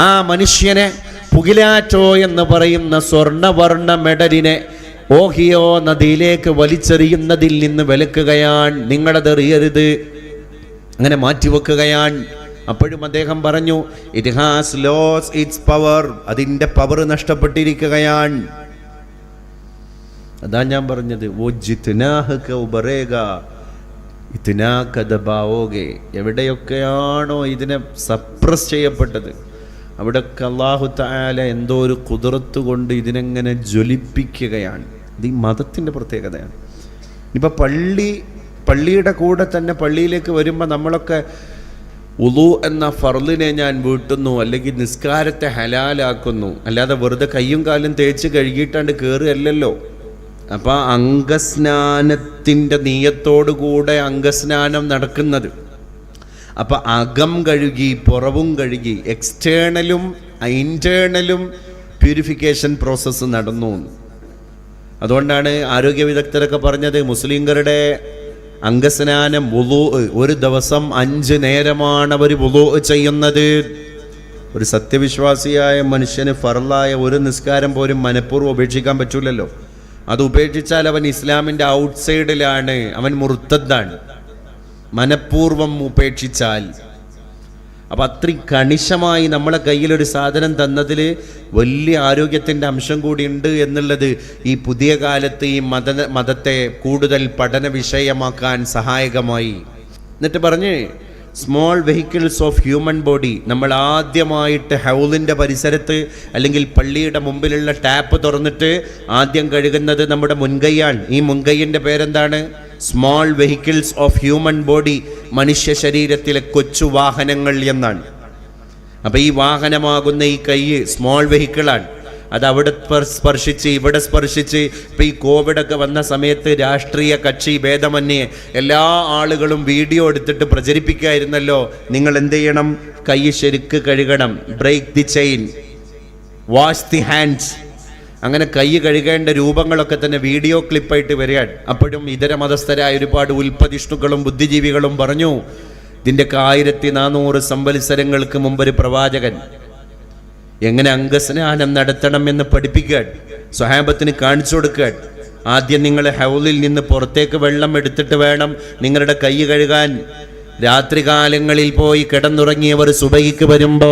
ആ മനുഷ്യനെ പുകിലാറ്റോ എന്ന് പറയുന്ന സ്വർണ്ണവർണ്ണ മെഡലിനെ ഓഹിയോ നദിയിലേക്ക് വലിച്ചെറിയുന്നതിൽ നിന്ന് വിലക്കുകയാണ്. നിങ്ങളതെറിയരുത്, അങ്ങനെ മാറ്റിവെക്കുകയാണ്. അപ്പോഴും അദ്ദേഹം പറഞ്ഞു, it has lost its power. അതിൻ്റെ പവർ നഷ്ടപ്പെട്ടിരിക്കുകയാണ്. അതാ ഞാൻ പറഞ്ഞത്, ഇത്തിനാ കഥബാവോകെ, എവിടെയൊക്കെയാണോ ഇതിനെ സപ്രസ് ചെയ്യപ്പെട്ടത് അവിടെയൊക്കെ അല്ലാഹു തആല എന്തോ ഒരു ഖുദ്റത്ത് കൊണ്ട് ഇതിനെങ്ങനെ ജ്വലിപ്പിക്കുകയാണ്. ഇത് ഈ മതത്തിൻ്റെ പ്രത്യേകതയാണ്. ഇപ്പം പള്ളിയുടെ കൂടെ തന്നെ പള്ളിയിലേക്ക് വരുമ്പോൾ നമ്മളൊക്കെ ഉളു എന്ന ഫർളിനെ ഞാൻ വീട്ടുന്നു, അല്ലെങ്കിൽ നിസ്കാരത്തെ ഹലാലാക്കുന്നു, അല്ലാതെ വെറുതെ കയ്യും കാലും തേച്ച് കഴുകിയിട്ടാണ്ട് കയറുകയല്ലല്ലോ. അപ്പം അംഗസ്നാനത്തിൻ്റെ നീയത്തോടുകൂടെ അംഗസ്നാനം നടക്കുന്നത്. അപ്പം അകം കഴുകി പുറവും കഴുകി എക്സ്റ്റേണലും ഇൻറ്റേർണലും പ്യൂരിഫിക്കേഷൻ പ്രോസസ്സ് നടന്നു. അതുകൊണ്ടാണ് ആരോഗ്യ വിദഗ്ധരൊക്കെ പറഞ്ഞത് മുസ്ലിംകളുടെ അംഗസ്നാനം വുളൂ ഒരു ദിവസം 5 നേരമാണ് അവർ വുളൂ ചെയ്യുന്നത്. ഒരു സത്യവിശ്വാസിയായ മനുഷ്യന് ഫർളായ ഒരു നിസ്കാരം പോലും മനഃപൂർവ്വം ഉപേക്ഷിക്കാൻ പറ്റൂലല്ലോ. അത് ഉപേക്ഷിച്ചാൽ അവൻ ഇസ്ലാമിൻ്റെ ഔട്ട്സൈഡിലാണ്, അവൻ മുർത്തദ്ദാണ്, മനഃപൂർവ്വം ഉപേക്ഷിച്ചാൽ. അപ്പം അത്രയും കണിശമായി നമ്മളെ കയ്യിലൊരു സാധനം തന്നതിൽ വലിയ ആരോഗ്യത്തിൻ്റെ അംശം കൂടി ഉണ്ട് എന്നുള്ളത് ഈ പുതിയ കാലത്ത് ഈ മതത്തെ കൂടുതൽ പഠന വിഷയമാക്കാൻ സഹായകമായി. എന്നിട്ട് പറഞ്ഞ് small vehicles of human body. നമ്മൾ ആദ്യമായിട്ട് ഹൗലിൻ്റെ പരിസരത്ത് അല്ലെങ്കിൽ പള്ളിയുടെ മുമ്പിലുള്ള ടാപ്പ് തുറന്നിട്ട് ആദ്യം കഴുകുന്നത് നമ്മുടെ മുൻകൈയാണ്. ഈ മുൻകൈയിൻ്റെ പേരെന്താണ്? Small vehicles of human body, മനുഷ്യ ശരീരത്തിലെ കൊച്ചു വാഹനങ്ങൾ എന്നാണ്. അപ്പം ഈ വാഹനമാകുന്ന ഈ കൈ സ്മോൾ വെഹിക്കിളാണ്. അത് അവിടെ സ്പർശിച്ച് ഇവിടെ സ്പർശിച്ച് ഇപ്പം ഈ കോവിഡൊക്കെ വന്ന സമയത്ത് രാഷ്ട്രീയ കക്ഷി ഭേദമന്യേ എല്ലാ ആളുകളും വീഡിയോ എടുത്തിട്ട് പ്രചരിപ്പിക്കായിരുന്നല്ലോ. നിങ്ങൾ എന്ത് ചെയ്യണം? കൈ ശരിക്ക് കഴുകണം, break the chain, wash the hands. അങ്ങനെ കൈ കഴുകേണ്ട രൂപങ്ങളൊക്കെ തന്നെ വീഡിയോ ക്ലിപ്പായിട്ട് വരികയാണ്. അപ്പോഴും ഇതര മതസ്ഥരായ ഒരുപാട് ഉൽപ്പതിഷ്ണുക്കളും ബുദ്ധിജീവികളും പറഞ്ഞു, ഇതിൻ്റെയൊക്കെ 1400 സംവത്സരങ്ങൾക്ക് മുമ്പ് ഒരു പ്രവാചകൻ എങ്ങനെ അംഗസ്നാനം നടത്തണം എന്ന് പഠിപ്പിക്കാൻ സ്വഹാബത്തിന് കാണിച്ചു കൊടുക്കാൻ. ആദ്യം നിങ്ങൾ ഹൗലിൽ നിന്ന് പുറത്തേക്ക് വെള്ളം എടുത്തിട്ട് വേണം നിങ്ങളുടെ കൈ കഴുകാൻ. രാത്രികാലങ്ങളിൽ പോയി കിടന്നുറങ്ങിയവർ സുബഹിക്ക് വരുമ്പോ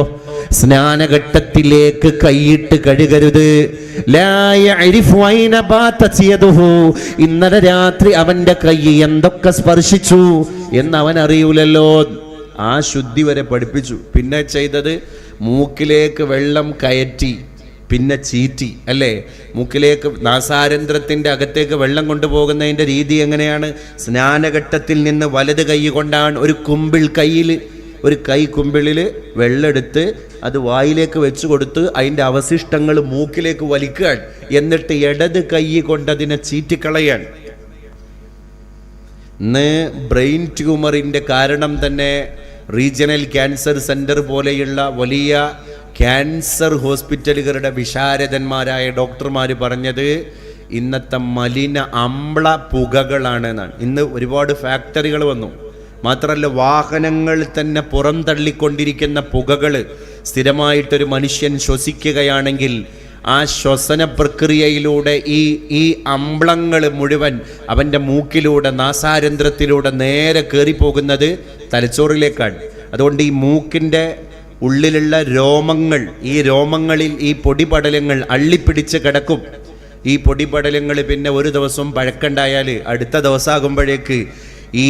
സ്നാനഘട്ടത്തിലേക്ക് കൈയിട്ട് കഴുകരുത്. ഇന്നലെ രാത്രി അവന്റെ കൈ എന്തൊക്കെ സ്പർശിച്ചു എന്ന് അവൻ അറിയൂലല്ലോ. ആ ശുദ്ധി വരെ പഠിപ്പിച്ചു. പിന്നെ ചെയ്തത് മൂക്കിലേക്ക് വെള്ളം കയറ്റി പിന്നെ ചീറ്റി, അല്ലേ? മൂക്കിലേക്ക് നാസാരന്ധ്രത്തിൻ്റെ അകത്തേക്ക് വെള്ളം കൊണ്ടുപോകുന്നതിൻ്റെ രീതി എങ്ങനെയാണ്? സ്നാനഘട്ടത്തിൽ നിന്ന് വലത് കൈ കൊണ്ടാണ് ഒരു കൈ കുമ്പിളിൽ വെള്ളമെടുത്ത് അത് വായിലേക്ക് വെച്ച് കൊടുത്ത് അതിൻ്റെ അവശിഷ്ടങ്ങൾ മൂക്കിലേക്ക് വലിക്കുകയാണ്. എന്നിട്ട് ഇടത് കൈ കൊണ്ടതിനെ ചീറ്റിക്കളയാണ്. ഇന്ന് ബ്രെയിൻ ട്യൂമറിൻ്റെ കാരണം തന്നെ റീജിയണൽ ക്യാൻസർ സെൻറ്റർ പോലെയുള്ള വലിയ ക്യാൻസർ ഹോസ്പിറ്റലുകളുടെ വിശാരദന്മാരായ ഡോക്ടർമാർ പറഞ്ഞത് ഇന്നത്തെ മലിന അമ്ല പുകകളാണെന്നാണ്. ഇന്ന് ഒരുപാട് ഫാക്ടറികൾ വന്നു. മാത്രമല്ല വാഹനങ്ങൾ തന്നെ പുറന്തള്ളിക്കൊണ്ടിരിക്കുന്ന പുകകൾ സ്ഥിരമായിട്ടൊരു മനുഷ്യൻ ശ്വസിക്കുകയാണെങ്കിൽ ആ ശ്വസന പ്രക്രിയയിലൂടെ ഈ അമ്ലങ്ങൾ മുഴുവൻ അവൻ്റെ മൂക്കിലൂടെ നാസാരന്ധ്രത്തിലൂടെ നേരെ കയറിപ്പോകുന്നത് തലച്ചോറിലേക്കാണ്. അതുകൊണ്ട് ഈ മൂക്കിൻ്റെ ഉള്ളിലുള്ള രോമങ്ങൾ, ഈ രോമങ്ങളിൽ ഈ പൊടിപടലങ്ങൾ അള്ളിപ്പിടിച്ച് കിടക്കും. ഈ പൊടിപടലങ്ങൾ പിന്നെ ഒരു ദിവസം പഴക്കണ്ടായാൽ അടുത്ത ദിവസമാകുമ്പോഴേക്ക് ഈ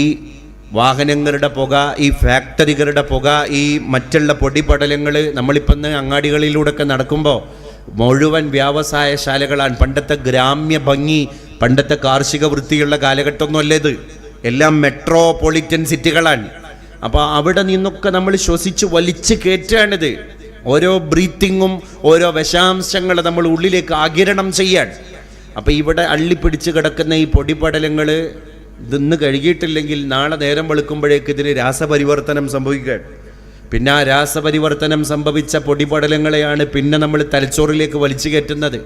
വാഹനങ്ങളുടെ പുക, ഈ ഫാക്ടറികളുടെ പുക, ഈ മറ്റുള്ള പൊടിപടലങ്ങൾ നമ്മളിപ്പം അങ്ങാടികളിലൂടെയൊക്കെ നടക്കുമ്പോൾ മുഴുവൻ വ്യവസായശാലകളാണ്. പണ്ടത്തെ ഗ്രാമ്യ ഭംഗി, പണ്ടത്തെ കാർഷിക വൃത്തിയുള്ള കാലഘട്ടമൊന്നുമല്ല ഇത്. എല്ലാം മെട്രോപൊളിറ്റൻ സിറ്റികളാണ്. അപ്പോൾ അവിടെ നിന്നൊക്കെ നമ്മൾ ശ്വസിച്ച് വലിച്ചു കയറ്റാണിത്. ഓരോ ബ്രീത്തിങ്ങും ഓരോ വിഷാംശങ്ങൾ നമ്മൾ ഉള്ളിലേക്ക് ആഗിരണം ചെയ്യാൻ. അപ്പോൾ ഇവിടെ അള്ളിപ്പിടിച്ച് കിടക്കുന്ന ഈ പൊടിപടലങ്ങൾ ഇന്ന് കഴുകിയിട്ടില്ലെങ്കിൽ നാളെ നേരം വെളുക്കുമ്പോഴേക്ക് ഇതിന് രാസപരിവർത്തനം സംഭവിക്കുകയാണ്. പിന്നെ ആ രാസപരിവർത്തനം സംഭവിച്ച പൊടിപടലങ്ങളെയാണ് പിന്നെ നമ്മൾ തലച്ചോറിലേക്ക് വലിച്ചു കയറ്റുന്നത്.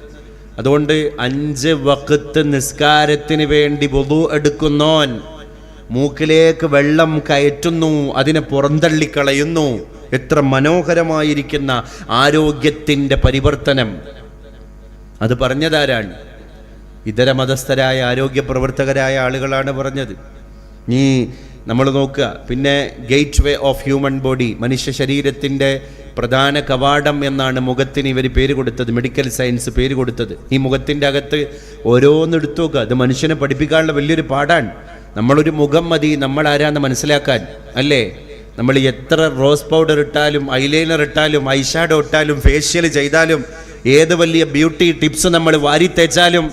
അതുകൊണ്ട് 5 വഖ്ത് നിസ്കാരത്തിന് വേണ്ടി വുളു എടുക്കുന്നോൻ മൂക്കിലേക്ക് വെള്ളം കയറ്റുന്നു, അതിനെ പുറന്തള്ളിക്കളയുന്നു. എത്ര മനോഹരമായിരിക്കുന്ന ആരോഗ്യത്തിൻ്റെ പരിവർത്തനം! അത് പറഞ്ഞതാരാണ്? ഇതര മതസ്ഥരായ ആരോഗ്യ പ്രവർത്തകരായ ആളുകളാണ് പറഞ്ഞത്. നീ നമ്മൾ നോക്കുക. പിന്നെ gate way of human body, മനുഷ്യ ശരീരത്തിൻ്റെ പ്രധാന കവാടം എന്നാണ് മുഖത്തിന് ഇവർ പേര് കൊടുത്തത്, മെഡിക്കൽ സയൻസ് പേര് കൊടുത്തത്. ഈ മുഖത്തിൻ്റെ അകത്ത് ഓരോന്നെടുത്തു നോക്കുക. അത് മനുഷ്യനെ പഠിപ്പിക്കാനുള്ള വലിയൊരു പാടാണ്. നമ്മളൊരു മുഖം മതി നമ്മൾ ആരാന്ന് മനസ്സിലാക്കാൻ, അല്ലേ? നമ്മൾ എത്ര റോസ് പൗഡർ ഇട്ടാലും ഐലൈനർ ഇട്ടാലും ഐഷാഡോ ഇട്ടാലും ഫേഷ്യൽ ചെയ്താലും ഏത് വലിയ ബ്യൂട്ടി ടിപ്സ് നമ്മൾ വാരി തേച്ചാലും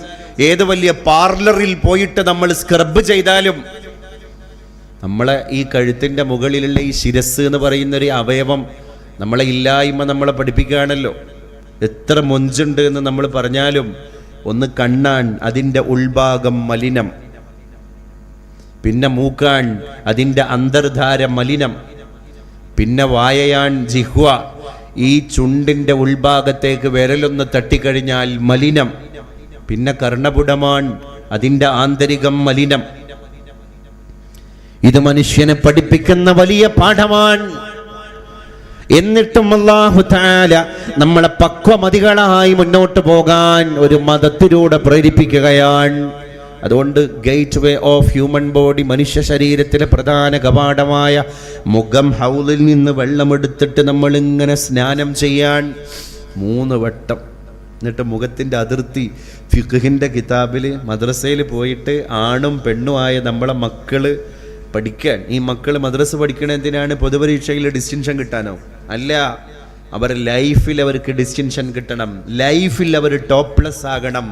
ഏത് വലിയ പാർലറിൽ പോയിട്ട് നമ്മൾ സ്ക്രബ് ചെയ്താലും നമ്മളെ ഈ കഴുത്തിൻ്റെ മുകളിലുള്ള ഈ ശിരസ് എന്ന് പറയുന്നൊരു അവയവം നമ്മളെ ഇല്ലായ്മ നമ്മളെ പഠിപ്പിക്കുകയാണല്ലോ. എത്ര മൊഞ്ചുണ്ട് എന്ന് നമ്മൾ പറഞ്ഞാലും ഒന്ന് കണ്ണാൻ അതിൻ്റെ ഉൾഭാഗം മലിനം, പിന്നെ മൂക്കാൻ അതിൻ്റെ അന്തർധാര മലിനം, പിന്നെ വായയാൻ ജിഹ്വ, ഈ ചുണ്ടിൻ്റെ ഉൾഭാഗത്തേക്ക് വിരലൊന്ന് തട്ടിക്കഴിഞ്ഞാൽ മലിനം, പിന്നെ കർണപുടമാൻ അതിൻ്റെ ആന്തരികം മലിനം. ഇത് മനുഷ്യനെ പഠിപ്പിക്കുന്ന വലിയ പാഠമാണ്. എന്നിട്ടും അല്ലാഹു തആല നമ്മളെ പക്വമതികളായി മുന്നോട്ട് പോകാൻ ഒരു മതത്തിലൂടെ പ്രേരിപ്പിക്കുകയാണ്. അതുകൊണ്ട് gate way of human body, മനുഷ്യ ശരീരത്തിലെ പ്രധാന കവാടമായ മുഖം, ഹൗലിൽ നിന്ന് വെള്ളമെടുത്തിട്ട് നമ്മളിങ്ങനെ സ്നാനം ചെയ്യാൻ 3 വട്ടം. എന്നിട്ട് മുഖത്തിൻ്റെ അതിർത്തി ഫിഖ്ഹിൻ്റെ കിതാബിൽ മദ്രസയിൽ പോയിട്ട് ആണും പെണ്ണുമായ നമ്മളെ മക്കള് പഠിക്കാൻ, ഈ മക്കൾ മദ്രസ പഠിക്കണ എന്തിനാണ്? പൊതുപരീക്ഷയിൽ ഡിസ്റ്റിൻഷൻ കിട്ടാനോ? അല്ല, അവരുടെ ലൈഫിൽ അവർക്ക് ഡിസ്റ്റിൻഷൻ കിട്ടണം, ലൈഫിൽ അവർ ടോപ്പ് പ്ലസ് ആകണം.